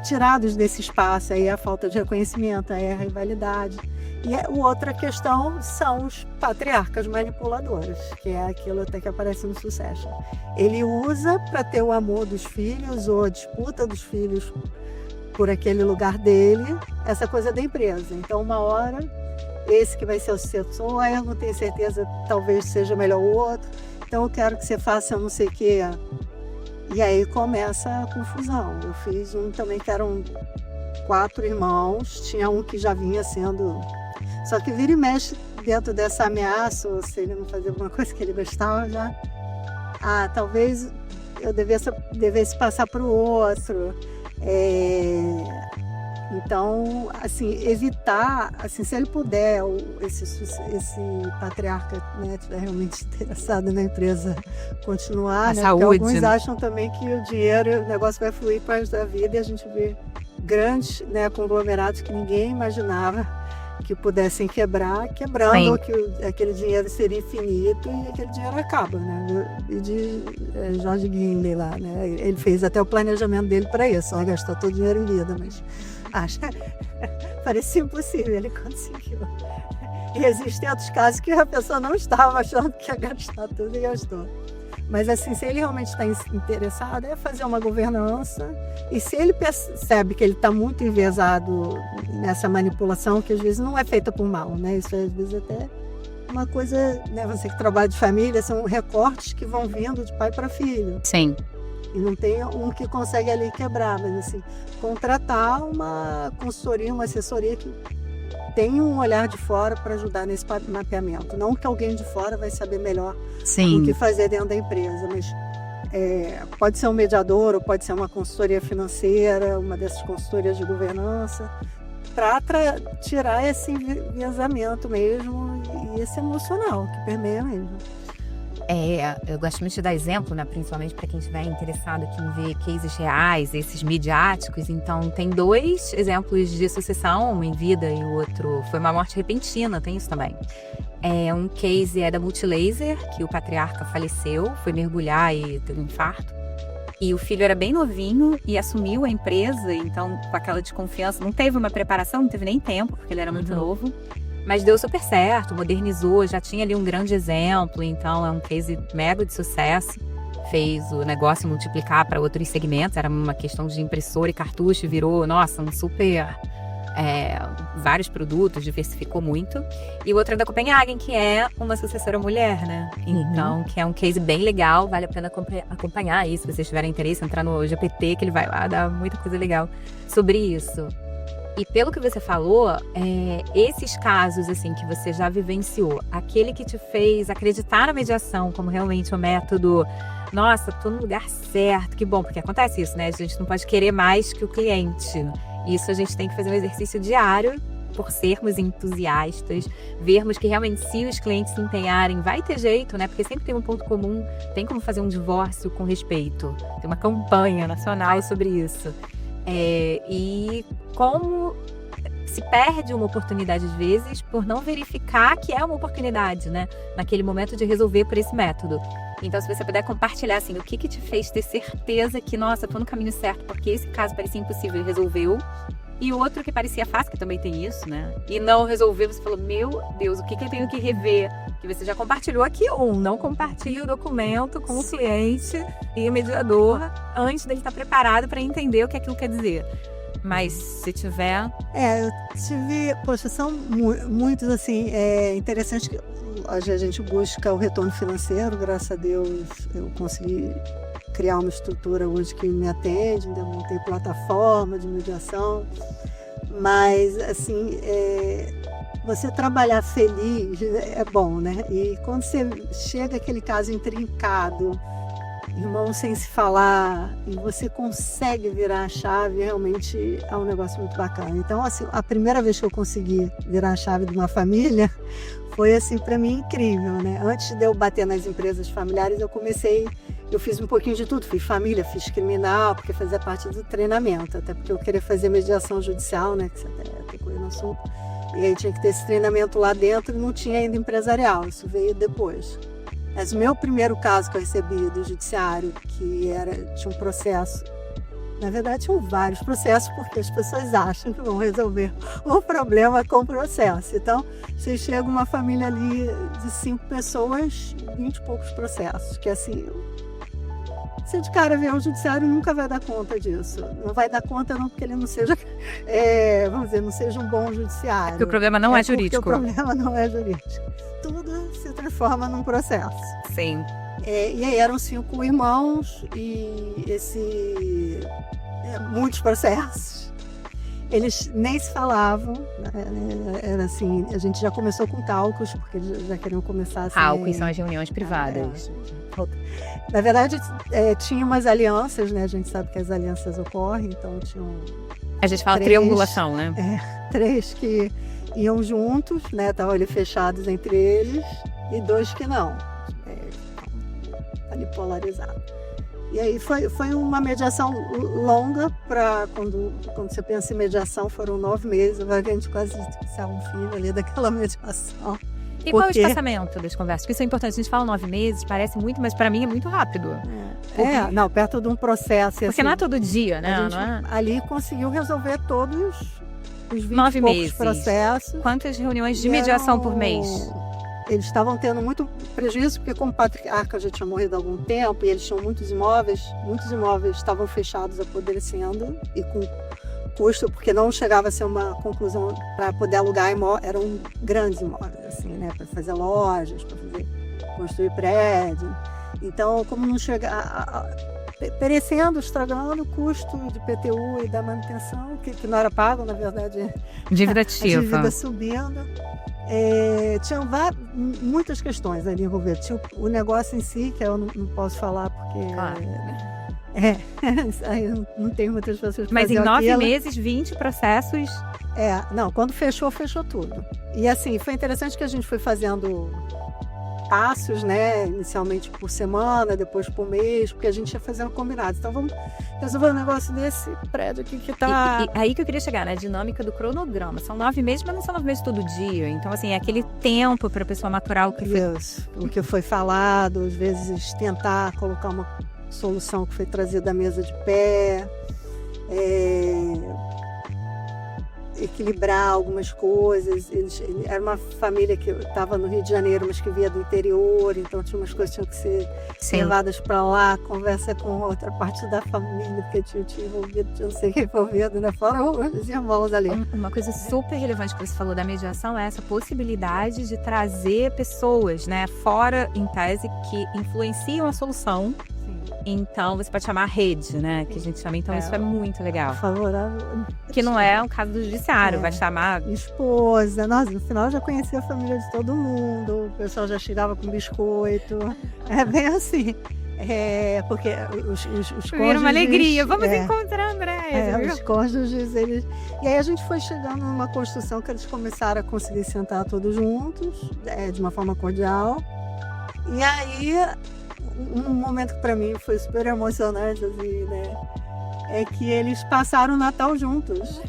tirados desse espaço, aí a falta de reconhecimento, aí a rivalidade. E a outra questão são os patriarcas manipuladores, que é aquilo até que aparece no Succession. Ele usa para ter o amor dos filhos ou a disputa dos filhos por aquele lugar dele, essa coisa da empresa. Então, uma hora, esse que vai ser o sucessor, eu não tenho certeza, talvez seja melhor o outro, então eu quero que você faça não sei o quê. E aí começa a confusão. Eu fiz um também que eram 4 irmãos, tinha um que já vinha sendo... Só que vira e mexe dentro dessa ameaça, ou se ele não fazia alguma coisa que ele gostava, já... talvez eu devesse passar para o outro. Então, assim, evitar, assim, se ele puder, esse patriarca, né, estiver realmente interessado na empresa continuar, né? Saúde, porque alguns né? Acham também que o dinheiro, o negócio vai fluir para o resto da vida, e a gente vê grandes, né, conglomerados que ninguém imaginava que pudessem quebrando, Sim. ou que aquele dinheiro seria infinito e aquele dinheiro acaba, né? E de George Gindley lá, né? Ele fez até o planejamento dele para isso, só gastou todo o dinheiro em vida, mas parecia impossível, ele conseguiu. E existem outros casos que a pessoa não estava achando que ia gastar tudo e gastou. Mas assim, se ele realmente está interessado, é fazer uma governança. E se ele percebe que ele está muito enviesado nessa manipulação, que às vezes não é feita por mal, né? Isso às vezes até uma coisa, né? Você que trabalha de família, são recortes que vão vindo de pai para filho. Sim. E não tem um que consegue ali quebrar, mas assim, contratar uma consultoria, uma assessoria que tem um olhar de fora para ajudar nesse mapeamento. Não que alguém de fora vai saber melhor o que fazer dentro da empresa, mas pode ser um mediador ou pode ser uma consultoria financeira, uma dessas consultorias de governança, para tirar esse enviesamento mesmo e esse emocional que permeia mesmo. Eu gosto muito de dar exemplo, né, principalmente para quem estiver interessado aqui em ver cases reais, esses midiáticos. Então, tem 2 exemplos de sucessão, um em vida e o outro foi uma morte repentina, tem isso também. Um case é da Multilaser, que o patriarca faleceu, foi mergulhar e teve um infarto. E o filho era bem novinho e assumiu a empresa, então, com aquela desconfiança, não teve uma preparação, não teve nem tempo, porque ele era muito novo. Mas deu super certo, modernizou, já tinha ali um grande exemplo, então é um case mega de sucesso. Fez o negócio multiplicar para outros segmentos, era uma questão de impressora e cartucho, virou, nossa, um super... vários produtos, diversificou muito. E o outro é da Copenhagen, que é uma sucessora mulher, né? Então, que é um case bem legal, vale a pena acompanhar isso, se vocês tiverem interesse, entrar no GPT, que ele vai lá dar muita coisa legal sobre isso. E pelo que você falou, esses casos assim que você já vivenciou, aquele que te fez acreditar na mediação como realmente um método, nossa, tô no lugar certo, que bom, porque acontece isso, né? A gente não pode querer mais que o cliente. Isso a gente tem que fazer um exercício diário, por sermos entusiastas, vermos que realmente se os clientes se empenharem, vai ter jeito, né? Porque sempre tem um ponto comum, tem como fazer um divórcio com respeito. Tem uma campanha nacional sobre isso. E como se perde uma oportunidade às vezes por não verificar que é uma oportunidade, né? Naquele momento de resolver por esse método. Então, se você puder compartilhar, assim, o que te fez ter certeza que, nossa, tô no caminho certo, porque esse caso parecia impossível e resolveu. E o outro que parecia fácil, que também tem isso, né? E não resolveu, você falou, meu Deus, o que eu tenho que rever? Que você já compartilhou aqui não compartilhe o documento com o cliente e o mediador antes dele estar preparado para entender o que aquilo quer dizer. Mas se tiver... Eu tive... Poxa, são muitos, assim, interessantes que a gente busca o retorno financeiro. Graças a Deus, eu consegui criar uma estrutura hoje que me atende, ainda não tem plataforma de mediação. Mas, assim, você trabalhar feliz é bom, né? E quando você chega aquele caso intrincado, irmão sem se falar, e você consegue virar a chave, realmente é um negócio muito bacana. Então, assim, a primeira vez que eu consegui virar a chave de uma família foi, assim, para mim incrível, né? Antes de eu bater nas empresas familiares, eu fiz um pouquinho de tudo. Fiz família, fiz criminal, porque fazia parte do treinamento, até porque eu queria fazer mediação judicial, né? Que você até coisa no assunto. E aí tinha que ter esse treinamento lá dentro e não tinha ainda empresarial. Isso veio depois. Mas o meu primeiro caso que eu recebi do judiciário, tinha um processo, na verdade tinham vários processos, porque as pessoas acham que vão resolver o problema com o processo. Então, você chega uma família ali de 5 pessoas, 20 e poucos processos, que assim, você de cara vê o judiciário nunca vai dar conta disso. Não vai dar conta não porque ele não seja, vamos dizer, não seja um bom judiciário. Porque o problema não é jurídico. Porque o problema não é jurídico. Tudo se transforma num processo. Sim. E aí eram 5 irmãos e muitos processos. Eles nem se falavam, né? Era assim, a gente já começou com talcos, porque eles já queriam começar assim. Talcos são as reuniões privadas. Na verdade, tinha umas alianças, né? A gente sabe que as alianças ocorrem, então tinham... A gente fala triangulação, né? 3 que iam juntos, né? Estavam ali fechados entre eles, e 2 que não. Ali polarizado. E aí foi uma mediação longa para quando você pensa em mediação, foram 9 meses, a gente quase saiu um filho ali daquela mediação. E qual é o espaçamento das conversas? Porque isso é importante, a gente fala 9 meses, parece muito, mas para mim é muito rápido. Não, perto de um processo. Porque assim, não é todo dia, né? A gente, não é? ali conseguiu resolver todos os 20 9 e poucos meses. Processos. Quantas reuniões de mediação por mês? Eles estavam tendo muito prejuízo, porque como o patriarca já tinha morrido há algum tempo, e eles tinham muitos imóveis estavam fechados, apodrecendo, e com custo, porque não chegava a ser uma conclusão para poder alugar imóveis, eram grandes imóveis, assim, né, para fazer lojas, para construir prédio. Então, como não chegava, perecendo, estragando o custo de PTU e da manutenção, que não era pago, na verdade, dívida a ativa. dívida subindo. Tinham muitas questões ali envolvidas. Tinha o negócio em si, que eu não posso falar porque... Claro. Aí não tem muitas pessoas que Mas em faziam 9 aquilo. meses, 20 processos. Não, quando fechou tudo. E assim, foi interessante que a gente foi fazendo passos, né? Inicialmente por semana, depois por mês, porque a gente ia fazendo combinados. Então vamos resolver um negócio desse prédio aqui que tá... E aí que eu queria chegar, né? A dinâmica do cronograma. São 9 meses, mas não são 9 meses todo dia. Então, assim, é aquele tempo para a pessoa maturar o que foi... Isso, o que foi falado, às vezes tentar colocar uma solução que foi trazida da mesa de pé, equilibrar algumas coisas. Era uma família que estava no Rio de Janeiro, mas que via do interior, então tinha umas coisas que tinham que ser levadas para lá, conversa com outra parte da família, porque tinha envolvido, não sei quem envolvido, né? Fora os irmãos ali. Uma coisa super relevante que você falou da mediação é essa possibilidade de trazer pessoas, né, fora, em tese, que influenciam a solução. Então, você pode chamar a rede, né? Que a gente chama. Então, isso é muito legal. Favorável. Que não é um caso do judiciário, vai chamar... Esposa. Nossa, no final eu já conhecia a família de todo mundo. O pessoal já chegava com biscoito. É bem assim. Porque os cônjuges... Vira uma alegria. Vamos encontrar, André. Os cônjuges, eles... E aí a gente foi chegando numa construção que eles começaram a conseguir sentar todos juntos, de uma forma cordial. E aí... Um momento que para mim foi super emocionante, assim, né? É que eles passaram o Natal juntos.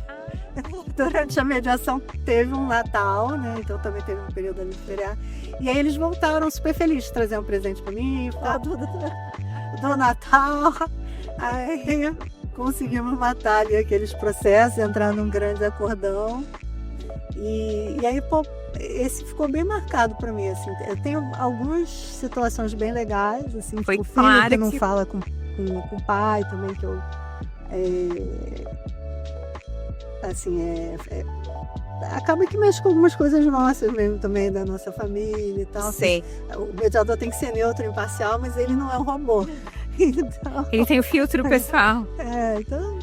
Durante a mediação teve um Natal, né? Então também teve um período ali de feriado. E aí eles voltaram super felizes, trazer um presente para mim, do Natal. Aí conseguimos matar ali aqueles processos, entrar num grande acordão. E aí, pô, esse ficou bem marcado para mim, assim. Eu tenho algumas situações bem legais, assim, Foi o filho claro que não que- fala com o pai também, que eu... assim, acaba que mexe com algumas coisas nossas mesmo também, da nossa família e tal. Sei. O mediador tem que ser neutro, imparcial, mas ele não é um robô. Então, Ele tem o filtro pessoal. então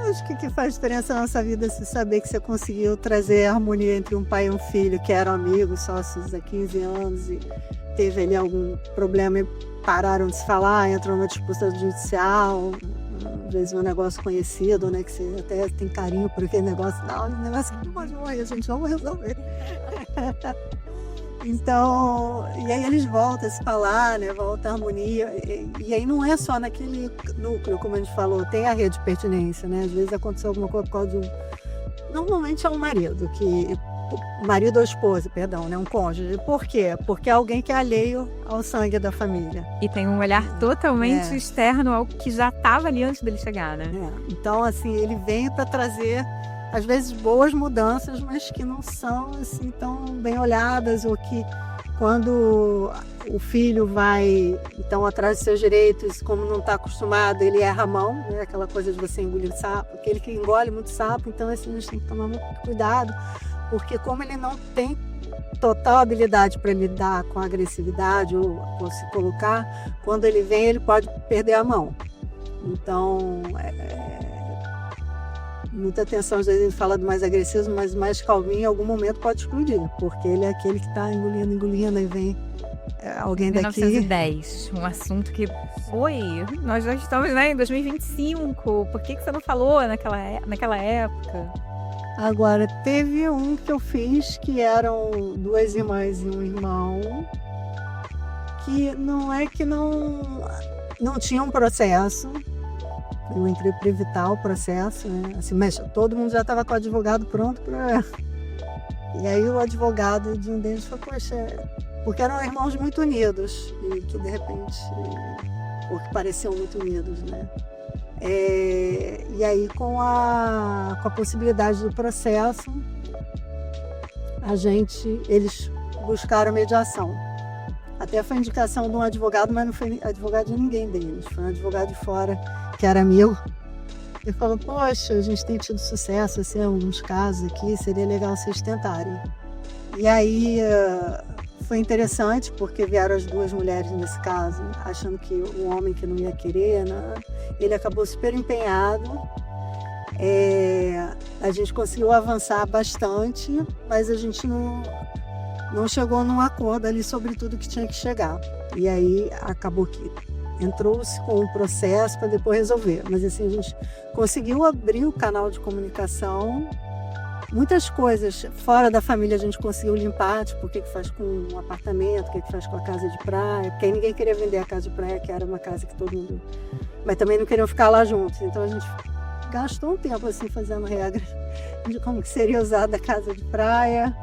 acho que o que faz diferença na nossa vida é se saber que você conseguiu trazer harmonia entre um pai e um filho que eram amigos, sócios há 15 anos e teve ali algum problema e pararam de se falar, entrou numa disputa judicial, às vezes um negócio conhecido, né, que você até tem carinho por aquele negócio. Não, esse negócio aqui não pode morrer, a gente não vai resolver. Então, e aí eles voltam a se falar, né, volta a harmonia, e aí não é só naquele núcleo, como a gente falou, tem a rede de pertinência, né, às vezes aconteceu alguma coisa por causa de normalmente é um marido, marido ou esposa, perdão, né, um cônjuge. Por quê? Porque é alguém que é alheio ao sangue da família. E tem um olhar totalmente externo ao que já estava ali antes dele chegar, né? Então, assim, ele vem para trazer às vezes boas mudanças, mas que não são assim tão bem olhadas, ou que quando o filho vai então atrás dos seus direitos, como não está acostumado, ele erra a mão, né? Aquela coisa de você engolir sapo, aquele que engole muito sapo, então assim, a gente tem que tomar muito cuidado, porque como ele não tem total habilidade para lidar com a agressividade ou se colocar, quando ele vem ele pode perder a mão. Então muita atenção, às vezes ele fala do mais agressivo, mas mais calminho, em algum momento pode explodir, porque ele é aquele que está engolindo, e vem alguém daqui... 1910, um assunto que... Oi, nós já estamos, né, em 2025, por que você não falou naquela época? Agora, teve um que eu fiz, que eram 2 irmãs e um irmão, que não é que não tinha um processo. Eu entrei para evitar o processo, né? Assim, mas todo mundo já estava com o advogado pronto para... E aí o advogado de um deles falou, poxa, porque eram irmãos muito unidos, e que de repente, ou que pareciam muito unidos, né? E aí com a possibilidade do processo, eles buscaram mediação. Até foi indicação de um advogado, mas não foi advogado de ninguém deles, foi um advogado de fora, que era amigo. Ele falou, poxa, a gente tem tido sucesso assim, em alguns casos aqui, seria legal vocês tentarem. E aí foi interessante, porque vieram as 2 mulheres nesse caso, achando que o homem que não ia querer, né? Ele acabou super empenhado. A gente conseguiu avançar bastante, mas a gente não chegou num acordo ali sobre tudo que tinha que chegar. E aí acabou que entrou-se com um processo para depois resolver. Mas assim, a gente conseguiu abrir o canal de comunicação. Muitas coisas fora da família a gente conseguiu limpar, tipo o que faz com um apartamento, o que faz com a casa de praia, porque aí ninguém queria vender a casa de praia, que era uma casa que todo mundo... Mas também não queriam ficar lá juntos. Então a gente gastou um tempo assim fazendo regras de como que seria usada a casa de praia,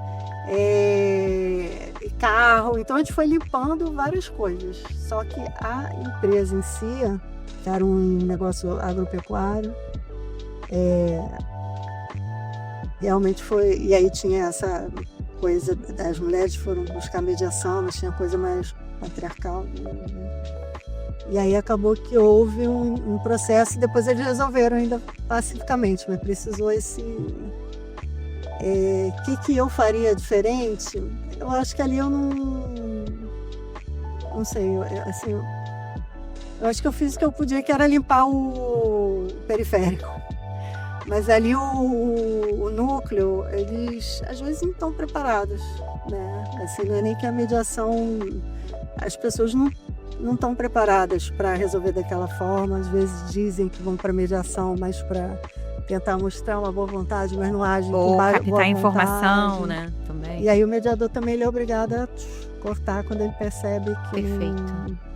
carro. Então a gente foi limpando várias coisas. Só que a empresa em si, que era um negócio agropecuário, realmente foi... E aí tinha essa coisa das mulheres foram buscar mediação, mas tinha coisa mais patriarcal, né? E aí acabou que houve um processo e depois eles resolveram ainda pacificamente, mas precisou esse... que eu faria diferente? Eu acho que ali eu não sei, assim, eu acho que eu fiz o que eu podia, que era limpar o periférico. Mas ali o núcleo, eles às vezes não estão preparados, né? Assim, não é nem que a mediação, as pessoas não estão preparadas para resolver daquela forma. Às vezes dizem que vão para mediação, mas para tentar mostrar uma boa vontade, mas não agem com boa vontade. Captar informação, né? Também. E aí o mediador também ele é obrigado a cortar quando ele percebe que... Perfeito.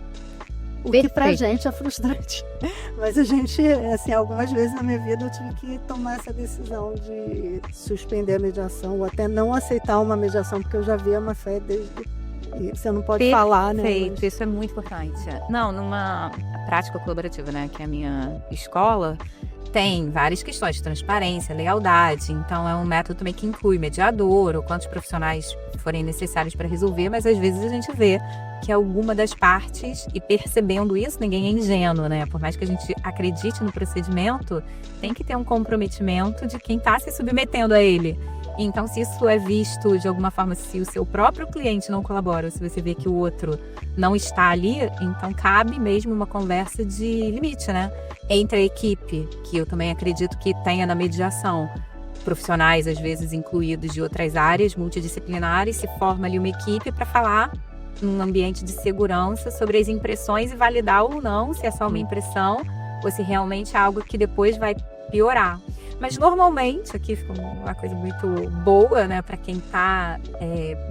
O que pra gente é frustrante. Mas a gente, assim, algumas vezes na minha vida eu tive que tomar essa decisão de suspender a mediação ou até não aceitar uma mediação, porque eu já via a má fé desde E você não pode falar, né? Perfeito, isso é muito importante. Não, numa prática colaborativa, né, que é a minha escola, tem várias questões de transparência, lealdade. Então, é um método também que inclui mediador ou quantos profissionais forem necessários para resolver, mas às vezes a gente vê que alguma das partes, e percebendo isso, ninguém é ingênuo, né? Por mais que a gente acredite no procedimento, tem que ter um comprometimento de quem está se submetendo a ele. Então, se isso é visto de alguma forma, se o seu próprio cliente não colabora, se você vê que o outro não está ali, então cabe mesmo uma conversa de limite, né? Entre a equipe, que eu também acredito que tenha na mediação, profissionais às vezes incluídos de outras áreas multidisciplinares, se forma ali uma equipe para falar num ambiente de segurança sobre as impressões e validar ou não se é só uma impressão ou se realmente é algo que depois vai piorar. Mas normalmente, aqui fica uma coisa muito boa, né, para quem está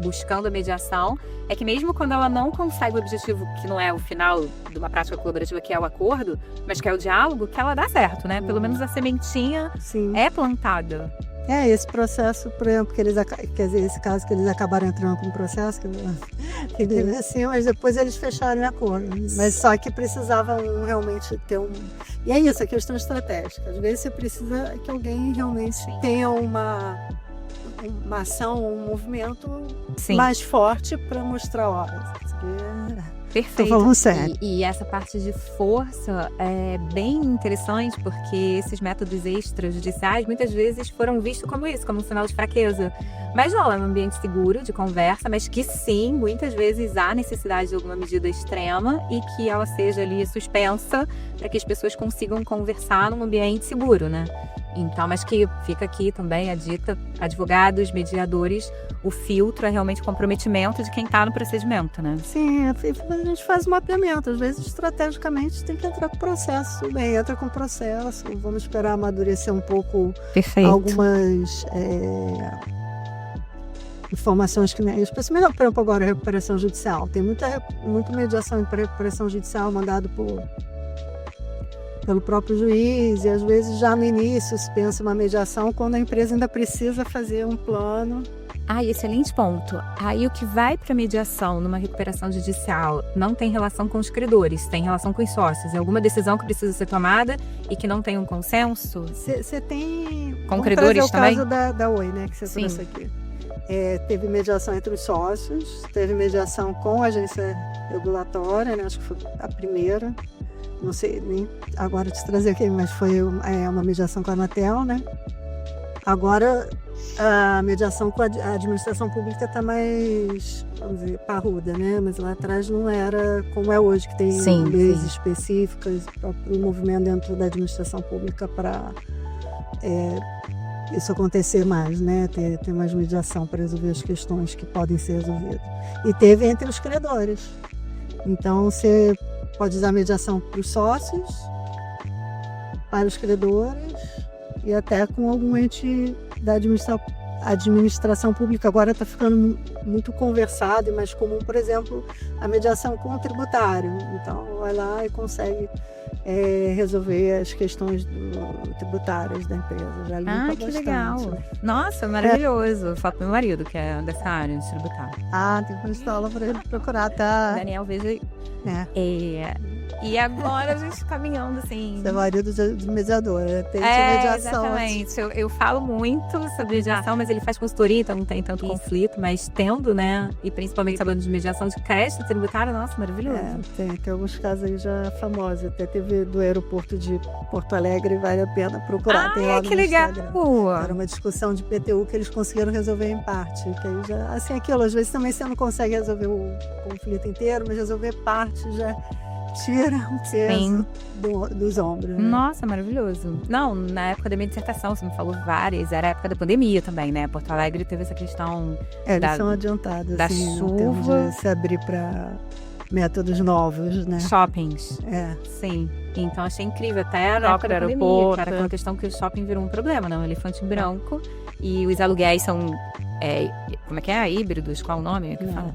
buscando a mediação, é que mesmo quando ela não consegue o objetivo, que não é o final de uma prática colaborativa, que é o acordo, mas que é o diálogo, que ela dá certo, né? Pelo menos a sementinha é plantada. Esse processo, por exemplo, quer dizer, esse caso que eles acabaram entrando com um processo, assim, mas depois eles fecharam o acordo. Mas só que precisavam realmente ter E é isso, a questão estratégica. Às vezes você precisa que alguém realmente tenha uma ação, um movimento mais forte para mostrar horas. Perfeito. Tô falando sério. E essa parte de força é bem interessante, porque esses métodos extrajudiciais muitas vezes foram vistos como isso, como um sinal de fraqueza. Mas não, é um ambiente seguro de conversa, mas que sim, muitas vezes há necessidade de alguma medida extrema e que ela seja ali suspensa para que as pessoas consigam conversar num ambiente seguro, né? Então, mas que fica aqui também a dica, advogados, mediadores, o filtro é realmente o comprometimento de quem está no procedimento, né? Sim, a gente faz um mapeamento. Às vezes, estrategicamente, tem que entrar com o processo. Tudo bem, entra com o processo. Vamos esperar amadurecer um pouco algumas informações que... Especialmente, por exemplo, agora a recuperação judicial. Tem muita mediação em recuperação judicial mandado pelo próprio juiz, e às vezes já no início se pensa uma mediação quando a empresa ainda precisa fazer um plano. Excelente ponto. Aí o que vai para mediação numa recuperação judicial não tem relação com os credores, tem relação com os sócios. É alguma decisão que precisa ser tomada e que não tem um consenso? Você tem... Com credores também? O caso da Oi, né, que você trouxe aqui. Teve mediação entre os sócios, teve mediação com a agência regulatória, né, acho que foi a primeira. Não sei nem agora te trazer aqui, mas foi uma mediação com a Anatel, né? Agora a mediação com a administração pública está mais, vamos dizer, parruda, né? Mas lá atrás não era como é hoje, que tem leis específicas, o próprio movimento dentro da administração pública para isso acontecer mais, né? Ter mais mediação para resolver as questões que podem ser resolvidas. E teve entre os credores. Então, você pode usar mediação para os sócios, para os credores e até com algum ente da administração pública. Agora está ficando muito conversado e mais comum, por exemplo, a mediação com o tributário. Então, vai lá e consegue resolver as questões tributárias da empresa. Já limpa que bastante, legal. né? Nossa, maravilhoso. Falo pro meu marido, que é dessa área de tributário. Tem que prestar aula para ele procurar, tá? Daniel, veja aí. E agora a gente caminhando assim. Seu marido de mediadora, tem mediação. Exatamente. Eu falo muito sobre mediação, mas ele faz consultoria, então não tem tanto conflito, mas tendo, né? E principalmente sabendo de mediação de crédito tributário, nossa, maravilhoso. Tem alguns casos aí já famosos. Até teve do aeroporto de Porto Alegre, vale a pena procurar. Tem lá no que legal! Instagram. Era uma discussão de PTU que eles conseguiram resolver em parte. Que aí já, assim, aquilo, às vezes também você não consegue resolver o conflito inteiro, mas resolver parte já tira um peso dos ombros. Né? Nossa, maravilhoso. Não, na época da minha dissertação, você me falou várias, era a época da pandemia também, né? Porto Alegre teve essa questão eles são adiantados, da assim, chuva. De se abrir para métodos novos, né? Shoppings. Sim. Então achei incrível, até na época da pandemia, que era aquela questão que o shopping virou um problema, né? Um elefante branco. E os aluguéis são, como é que é? Híbridos? Qual o nome que fala?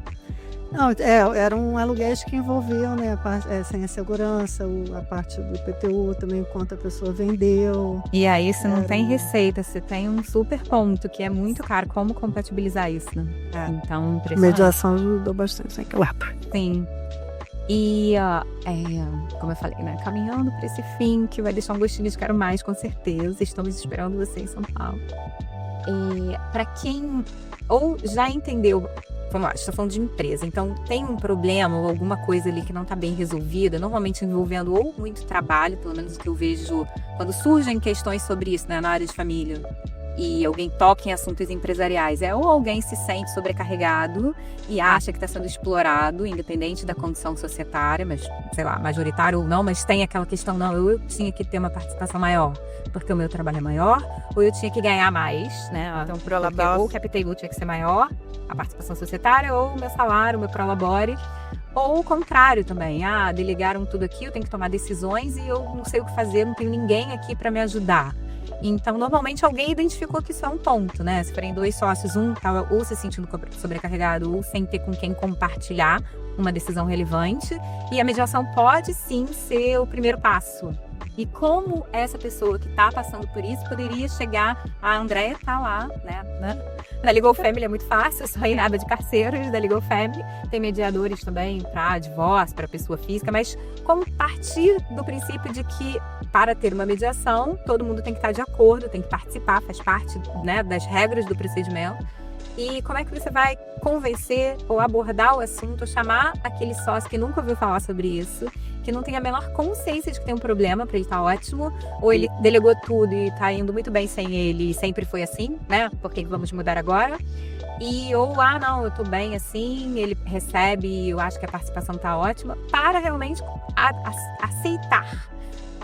Não, eram aluguéis que envolviam, né, sem a segurança, a parte do IPTU também, quanto a pessoa vendeu. E aí, se não tem receita, você tem um super ponto, que é muito caro. Como compatibilizar isso, né? Então, impressionante. Mediação ajudou bastante naquela época. Sim. E, como eu falei, né, caminhando para esse fim, que vai deixar um gostinho de quero mais, com certeza. Estamos esperando você em São Paulo. Para quem ou já entendeu, vamos lá, estou falando de empresa, então tem um problema ou alguma coisa ali que não está bem resolvida, normalmente envolvendo ou muito trabalho, pelo menos o que eu vejo quando surgem questões sobre isso, né, na área de família, e alguém toca em assuntos empresariais, ou alguém se sente sobrecarregado e acha que está sendo explorado, independente da condição societária, mas, sei lá, majoritário ou não, mas tem aquela questão, não, eu tinha que ter uma participação maior, porque o meu trabalho é maior, ou eu tinha que ganhar mais, né? Então, ou o capital tinha que ser maior, a participação societária, ou o meu salário, o meu prolabore, ou o contrário também, delegaram tudo aqui, eu tenho que tomar decisões e eu não sei o que fazer, não tenho ninguém aqui para me ajudar. Então, normalmente, alguém identificou que isso é um ponto, né? Se forem 2 sócios, um estava ou se sentindo sobrecarregado ou sem ter com quem compartilhar uma decisão relevante. E a mediação pode, sim, ser o primeiro passo. E como essa pessoa que está passando por isso poderia chegar... A Andréia está lá, né? Na Legal Family é muito fácil, só em aba de parceiros da Legal Family. Tem mediadores também para divórcio, para pessoa física, mas como partir do princípio de que para ter uma mediação, todo mundo tem que estar de acordo, tem que participar, faz parte, né, das regras do procedimento. E como é que você vai convencer ou abordar o assunto, ou chamar aquele sócio que nunca ouviu falar sobre isso, que não tem a menor consciência de que tem um problema, para ele estar ótimo, ou ele delegou tudo e está indo muito bem sem ele e sempre foi assim, né? Por que vamos mudar agora? Ou, não, eu tô bem assim, ele recebe e eu acho que a participação tá ótima, para realmente aceitar.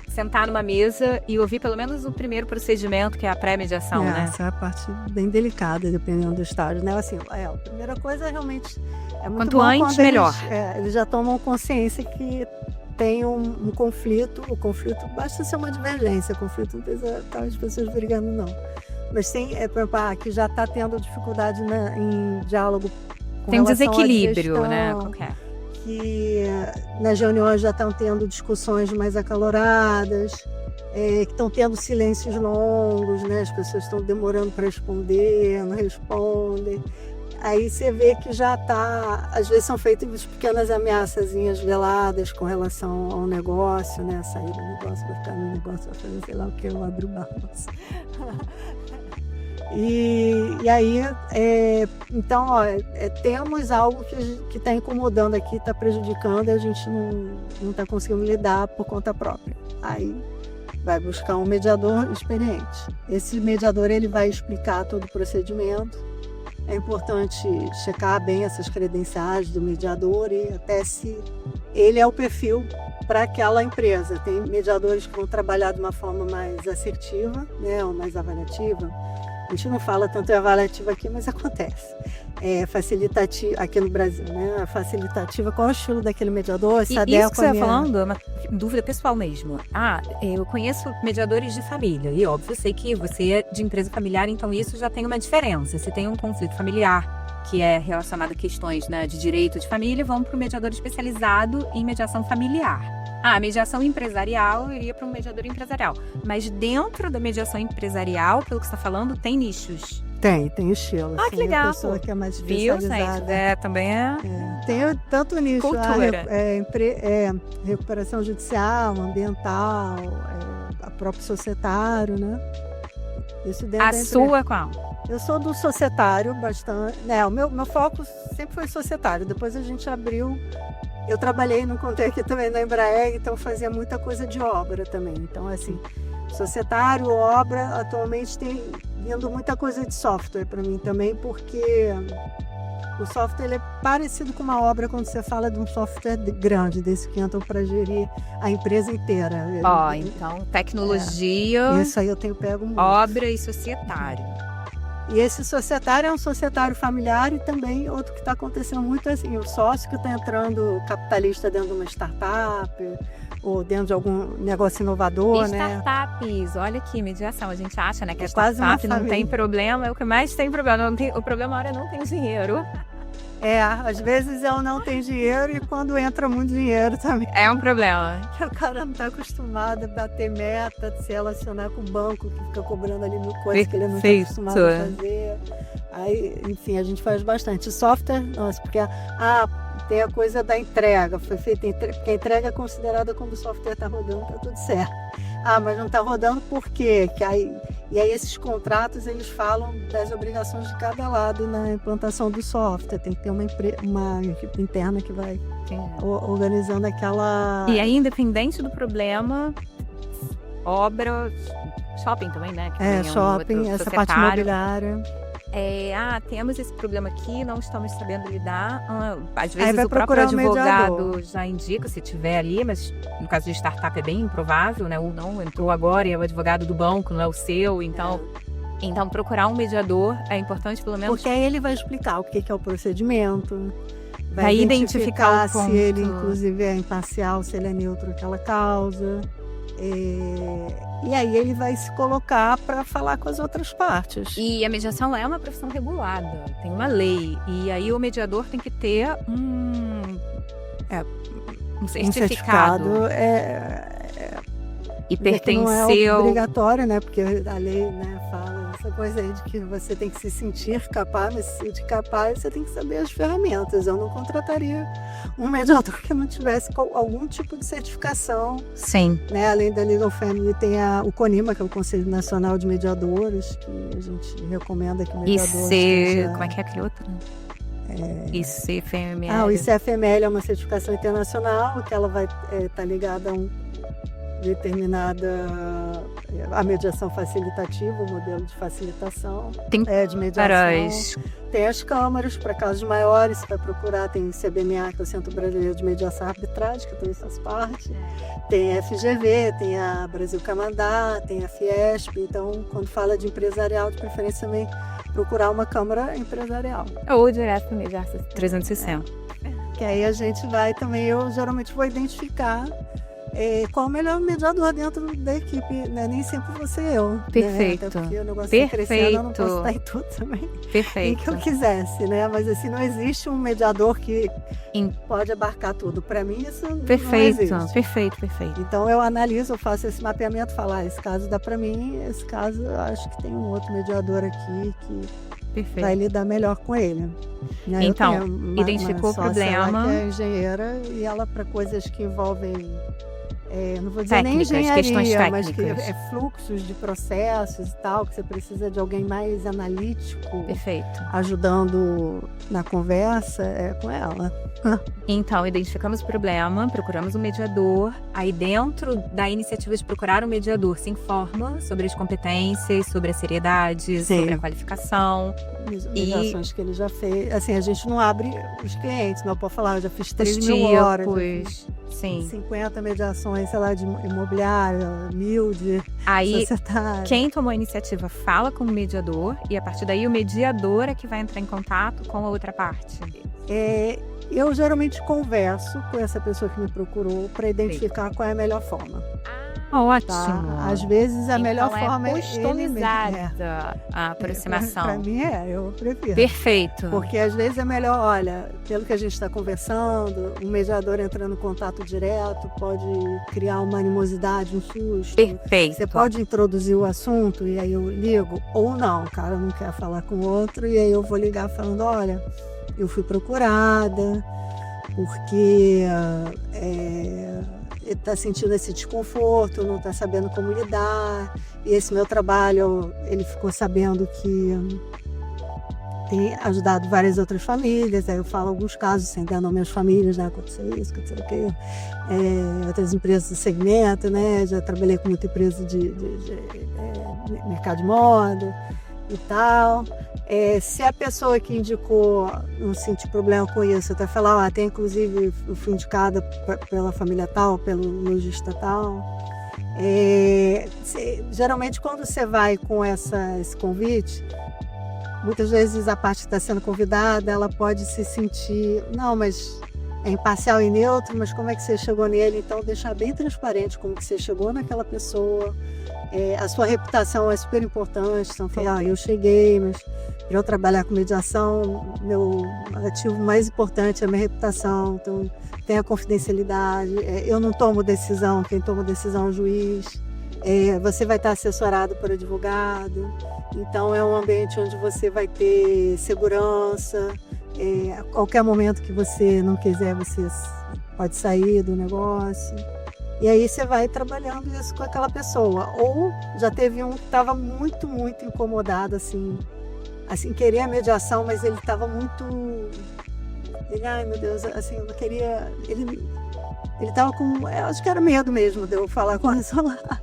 Sentar numa mesa e ouvir pelo menos o primeiro procedimento, que é a pré-mediação, né? Essa é a parte bem delicada, dependendo do estágio, né? Assim, a primeira coisa realmente é muito quanto bom antes, melhor. Eles já tomam consciência que tem um conflito, o conflito basta ser uma divergência, o conflito não precisa estar as pessoas brigando, não. Mas tem, por exemplo, que já está tendo dificuldade em diálogo com tem um relação desequilíbrio, à gestão, né? Qualquer. Que nas reuniões já estão tendo discussões mais acaloradas, que estão tendo silêncios longos, né? As pessoas estão demorando para responder, não respondem. Aí você vê que já está, às vezes são feitas pequenas ameaçazinhas veladas com relação ao negócio, né? Sair do negócio, vai ficar no negócio, vai fazer sei lá o que, eu abro o balanço. E aí, então, temos algo que está incomodando aqui, está prejudicando e a gente não está conseguindo lidar por conta própria. Aí vai buscar um mediador experiente. Esse mediador ele vai explicar todo o procedimento. É importante checar bem essas credenciais do mediador e até se ele é o perfil para aquela empresa. Tem mediadores que vão trabalhar de uma forma mais assertiva, né, ou mais avaliativa. A gente não fala tanto em avaliativa aqui, mas acontece. Facilitativa, aqui no Brasil, né? Facilitativa, qual é o estilo daquele mediador? Se adequa isso que você está falando é uma dúvida pessoal mesmo. Eu conheço mediadores de família, e óbvio, eu sei que você é de empresa familiar, então isso já tem uma diferença. Se tem um conflito familiar, que é relacionado a questões, né, de direito de família, vão para o mediador especializado em mediação familiar. A mediação empresarial, eu iria para um mediador empresarial. Mas dentro da mediação empresarial, pelo que você está falando, tem nichos. Tem estilo. Que legal. A pessoa que é mais especializada. Também é. Tem tanto nicho. Cultura. Recuperação judicial, ambiental, a próprio societário, né? Isso dentro a sua é qual? Eu sou do societário bastante. O meu foco sempre foi societário. Depois a gente abriu. Eu trabalhei, não contei aqui também, na Embraer, então fazia muita coisa de obra também. Então, assim, societário, obra, atualmente tem vindo muita coisa de software para mim também, porque o software ele é parecido com uma obra quando você fala de um software grande, desse que entram para gerir a empresa inteira. Então, tecnologia, isso aí eu tenho pego muito. Obra e societário. E esse societário é um societário familiar e também outro que está acontecendo muito assim, o sócio que está entrando capitalista dentro de uma startup ou dentro de algum negócio inovador, né? Startups, olha aqui, mediação, a gente acha, né, que a quase startup não tem problema, é o que mais tem problema, o problema agora não tem dinheiro. Às vezes eu não tenho dinheiro e quando entra muito dinheiro também. É um problema. O cara não está acostumado a bater meta, se relacionar com o banco, que fica cobrando ali mil coisas que ele não está acostumado a fazer. Aí, enfim, a gente faz bastante. Software, nossa, porque tem a coisa da entrega. Foi feita porque a entrega é considerada quando o software está rodando, está tudo certo. Mas não está rodando por quê? E aí esses contratos, eles falam das obrigações de cada lado na implantação do software. Tem que ter uma equipe interna que vai organizando aquela... E aí, independente do problema, obra, shopping também, né? Que shopping, essa parte imobiliária. Temos esse problema aqui, não estamos sabendo lidar. Às vezes o próprio advogado já indica, se tiver ali, mas no caso de startup é bem improvável, né? Ou não, entrou agora e é o advogado do banco, não é o seu, então procurar um mediador é importante, pelo menos. Porque aí ele vai explicar o que é o procedimento, vai identificar se ele, inclusive, é imparcial, se ele é neutro naquela causa. E aí ele vai se colocar para falar com as outras partes. E a mediação é uma profissão regulada, tem uma lei. E aí o mediador tem que ter um certificado. E pertenceu... Não é obrigatório, né? Porque a lei, né, fala essa coisa aí de que você tem que se sentir capaz, mas se sentir capaz, você tem que saber as ferramentas. Eu não contrataria um mediador que não tivesse algum tipo de certificação. Sim. Né? Além da Legal Family, tem o CONIMA, que é o Conselho Nacional de Mediadores, que a gente recomenda que o mediador como é que é aquele outro? ICFML. O ICFML é uma certificação internacional, que ela vai estar ligada a a mediação facilitativa, o modelo de facilitação de mediação. Tem as câmaras para casos maiores, você vai procurar, tem o CBMA, que é o Centro Brasileiro de Mediação e Arbitragem, que todas essas partes. Tem a FGV, tem a Brasil Canadá, tem a Fiesp. Então, quando fala de empresarial, de preferência também procurar uma câmara empresarial. Ou direto mesmo, 360. Que aí a gente vai também, eu geralmente vou identificar como ele é o mediador dentro da equipe, né? Nem sempre vou ser eu. Perfeito. Né? Até porque o negócio está crescendo, eu não posso estar em tudo também. Perfeito. E que eu quisesse, né? Mas assim, não existe um mediador que pode abarcar tudo. Para mim, isso não existe. Perfeito. Então eu analiso, eu faço esse mapeamento, falar, esse caso dá para mim, esse caso eu acho que tem um outro mediador aqui que vai lidar melhor com ele. Né? Então, identificou o problema. Que é engenheira e ela, para coisas que envolvem não vou dizer técnicas, nem engenharia, mas que fluxos de processos e tal, que você precisa de alguém mais analítico. Perfeito. Ajudando na conversa, com ela. Então, identificamos o problema, procuramos um mediador. Aí, dentro da iniciativa de procurar um mediador, se informa sobre as competências, sobre a seriedade, sobre a qualificação. Mediações que ele já fez. Assim, a gente não abre os clientes, não pode falar, eu já fiz 3.000 horas. Sim. 50 mediações, sei lá, de imobiliária, 1.000 de societária. Quem tomou a iniciativa fala com o mediador e a partir daí o mediador é que vai entrar em contato com a outra parte. Eu geralmente converso com essa pessoa que me procurou para identificar qual é a melhor forma. Ótimo. Tá? Às vezes a melhor forma é customizada a aproximação. Para mim eu prefiro. Perfeito. Porque às vezes é melhor, olha, pelo que a gente está conversando, um mediador entrando em contato direto pode criar uma animosidade, um susto. Perfeito. Você pode introduzir o assunto e aí eu ligo, ou não, o cara não quer falar com o outro e aí eu vou ligar falando, olha, eu fui procurada porque ele está sentindo esse desconforto, não está sabendo como lidar. E esse meu trabalho, ele ficou sabendo que tem ajudado várias outras famílias. Aí eu falo alguns casos, sem dar nome às famílias, né? Aconteceu isso, aconteceu aquilo. Outras empresas do segmento, né? Já trabalhei com muita empresa de mercado de moda e tal. Se a pessoa que indicou não sentir problema com isso, até falar, até inclusive eu fui indicada pela família tal, pelo lojista tal. Geralmente quando você vai com esse convite, muitas vezes a parte que está sendo convidada, ela pode se sentir, não, mas imparcial e neutro, mas como é que você chegou nele? Então, deixar bem transparente como que você chegou naquela pessoa. A sua reputação é super importante. Então, falar, eu cheguei, mas para eu trabalhar com mediação, meu ativo mais importante é a minha reputação. Então, tem a confidencialidade. Eu não tomo decisão, quem toma decisão é o juiz. Você vai estar assessorado por advogado. Então, é um ambiente onde você vai ter segurança. A qualquer momento que você não quiser, você pode sair do negócio. E aí você vai trabalhando isso com aquela pessoa. Ou já teve um que estava muito, muito incomodado, assim, queria a mediação, mas ele estava muito... ai meu Deus, assim, eu não queria... Ele estava com... eu acho que era medo mesmo de eu falar com a Solar.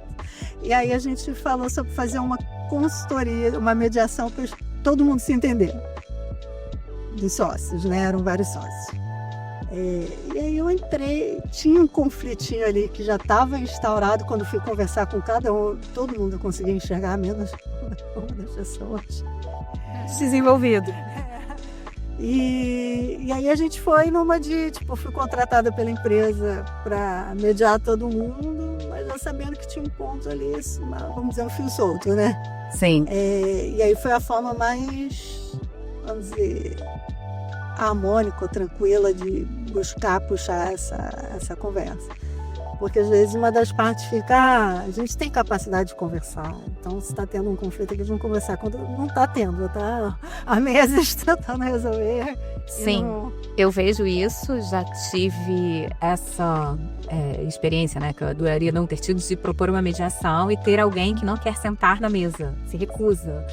E aí a gente falou sobre fazer uma consultoria, uma mediação para todo mundo se entender. Dos sócios, né? Eram vários sócios. E aí eu entrei, tinha um conflitinho ali que já estava instaurado quando fui conversar com cada um, todo mundo conseguia enxergar, menos uma das pessoas. Desenvolvido. E aí a gente foi numa de, fui contratada pela empresa para mediar todo mundo, mas já sabendo que tinha um ponto ali, vamos dizer, um fio solto, né? Sim. E aí foi a forma mais, vamos dizer, harmônica, tranquila de buscar puxar essa conversa. Porque às vezes uma das partes fica, a gente tem capacidade de conversar, então se está tendo um conflito aqui, vamos conversar. Quando não está tendo, tá há meses tentando resolver. Sim, eu vejo isso, já tive essa experiência, né, que eu adoraria não ter tido, de propor uma mediação e ter alguém que não quer sentar na mesa, se recusa.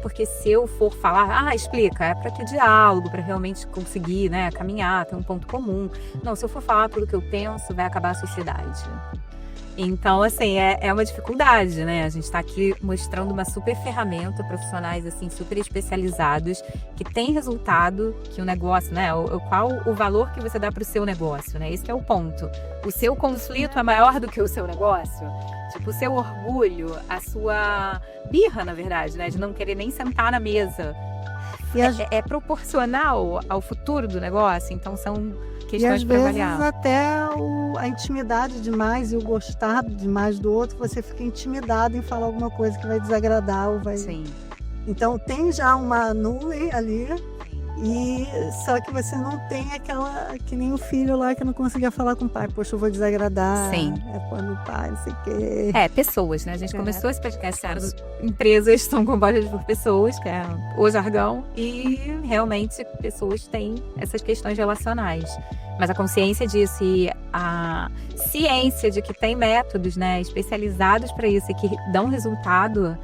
Porque se eu for falar, explica, é para ter diálogo, para realmente conseguir, né, caminhar, ter um ponto comum. Não, se eu for falar tudo que eu penso, vai acabar a sociedade. Então, assim, é uma dificuldade, né? A gente está aqui mostrando uma super ferramenta, profissionais, assim, super especializados, que tem resultado, que o negócio, né? Qual o valor que você dá para o seu negócio, né? Esse que é o ponto. O seu conflito é maior do que o seu negócio? Tipo, o seu orgulho, a sua birra, na verdade, né? De não querer nem sentar na mesa. É proporcional ao futuro do negócio? Então, são questões para avaliar. E às vezes até a intimidade demais e o gostar demais do outro, você fica intimidado em falar alguma coisa que vai desagradar ou vai... Sim. Então tem já uma nuvem ali, e só que você não tem aquela, que nem o filho lá que não conseguia falar com o pai, poxa, eu vou desagradar. Sim. Quando o pai, não sei o quê. Pessoas, né? A gente começou esse podcast, as empresas são compostas por pessoas, que é o jargão, e realmente pessoas têm essas questões relacionais. Mas a consciência disso e a ciência de que tem métodos, né, especializados para isso e que dão resultado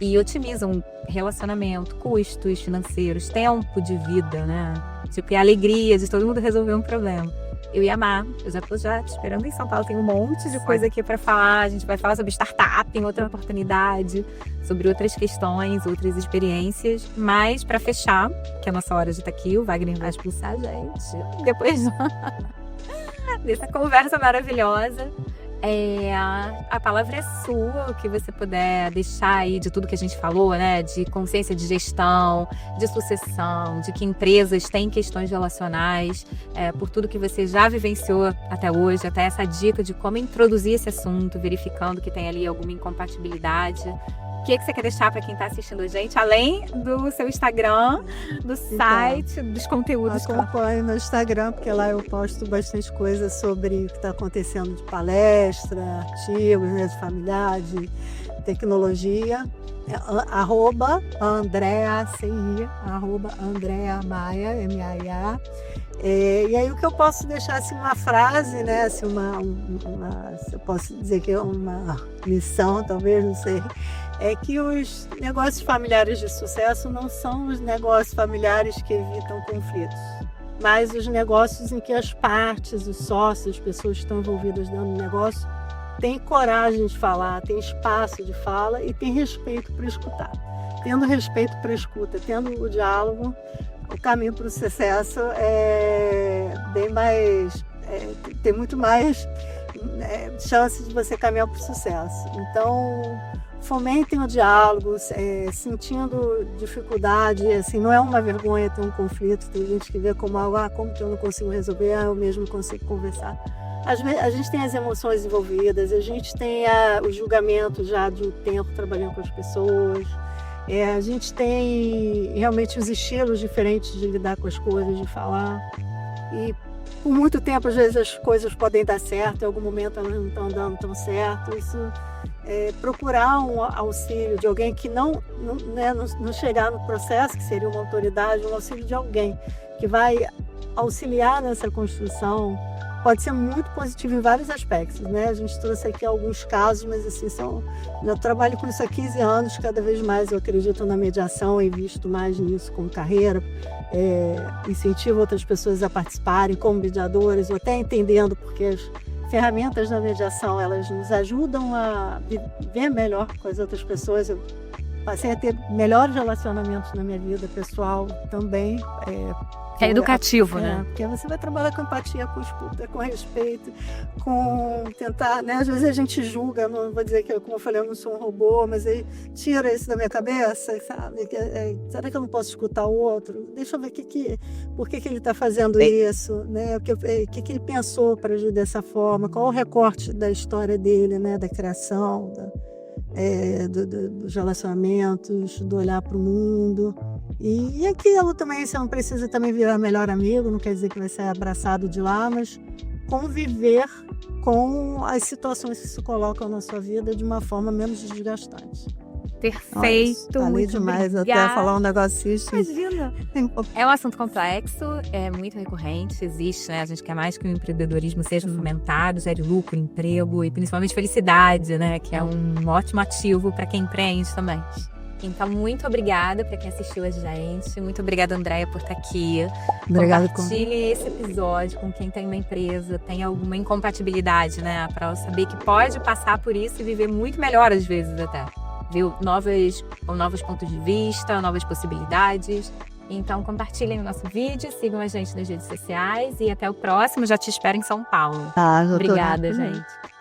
e otimizam relacionamento, custos financeiros, tempo de vida, né? E a alegria de todo mundo resolver um problema. Eu ia amar, eu já estou te esperando em São Paulo, tem um monte de coisa aqui para falar, a gente vai falar sobre startup em outra oportunidade, sobre outras questões, outras experiências, mas para fechar, que é a nossa hora de estar aqui, o Wagner vai expulsar a gente, depois dessa conversa maravilhosa. A palavra é sua, o que você puder deixar aí de tudo que a gente falou, né? De consciência de gestão, de sucessão, de que empresas têm questões relacionais, por tudo que você já vivenciou até hoje, até essa dica de como introduzir esse assunto, verificando que tem ali alguma incompatibilidade. O que você quer deixar para quem está assistindo a gente, além do seu Instagram, do site, dos conteúdos? Acompanho no Instagram, porque lá eu posto bastante coisa sobre o que está acontecendo de palestra, artigos, né, de familiar, de tecnologia. @Andrea, sem ir, @Andrea Maia, M-A-I-A. E aí o que eu posso deixar, assim, uma frase, né, assim, eu posso dizer que é uma lição, talvez, não sei, é que os negócios familiares de sucesso não são os negócios familiares que evitam conflitos, mas os negócios em que as partes, os sócios, as pessoas que estão envolvidas dentro do negócio, têm coragem de falar, têm espaço de fala e têm respeito para escutar. Tendo respeito para a escuta, tendo o diálogo, o caminho para o sucesso é bem mais, tem muito mais chance de você caminhar para o sucesso. Então, fomentem o diálogo, sentindo dificuldade, assim, não é uma vergonha ter um conflito, tem gente que vê como algo, como que eu não consigo resolver, eu mesmo consigo conversar. Às vezes, a gente tem as emoções envolvidas, a gente tem o julgamento já de um tempo trabalhando com as pessoas, a gente tem realmente os estilos diferentes de lidar com as coisas, de falar, e por muito tempo, às vezes, as coisas podem dar certo, em algum momento elas não estão dando tão certo. Isso procurar um auxílio de alguém que não chegar no processo, que seria uma autoridade, um auxílio de alguém que vai auxiliar nessa construção, pode ser muito positivo em vários aspectos, né? A gente trouxe aqui alguns casos, mas assim, eu trabalho com isso há 15 anos, cada vez mais eu acredito na mediação, invisto mais nisso como carreira, incentivo outras pessoas a participarem como mediadoras, ou até entendendo porque as ferramentas da mediação, elas nos ajudam a viver melhor com as outras pessoas. Eu passei a ter melhores relacionamentos na minha vida pessoal também. É educativo, né? Porque você vai trabalhar com empatia, com escuta, com respeito, com tentar, né? Às vezes a gente julga, não vou dizer que, como eu falei, eu não sou um robô, mas aí tira isso da minha cabeça, sabe? Será que eu não posso escutar o outro? Deixa eu ver por que ele está fazendo isso, né? O que ele pensou para agir dessa forma, qual o recorte da história dele, né? Da criação, dos relacionamentos, do olhar para o mundo. E aquilo também, você não precisa também virar melhor amigo, não quer dizer que vai ser abraçado de lá, mas conviver com as situações que se colocam na sua vida de uma forma menos desgastante. Perfeito, falei muito demais obrigada. até falar um negócio isso. Imagina. É um assunto complexo, é muito recorrente, existe, né? A gente quer mais que o empreendedorismo seja fomentado, gere lucro, emprego e principalmente felicidade, né? Que é um ótimo ativo para quem empreende também. Então, muito obrigada para quem assistiu a gente. Muito obrigada, Andréia, por estar aqui. Obrigada. Compartilhe esse episódio com quem tem uma empresa, tem alguma incompatibilidade, né? Para saber que pode passar por isso e viver muito melhor às vezes até. Viu? Novos pontos de vista, novas possibilidades. Então, compartilhem o nosso vídeo, sigam a gente nas redes sociais e até o próximo. Já te espero em São Paulo. Tá, obrigada, gente.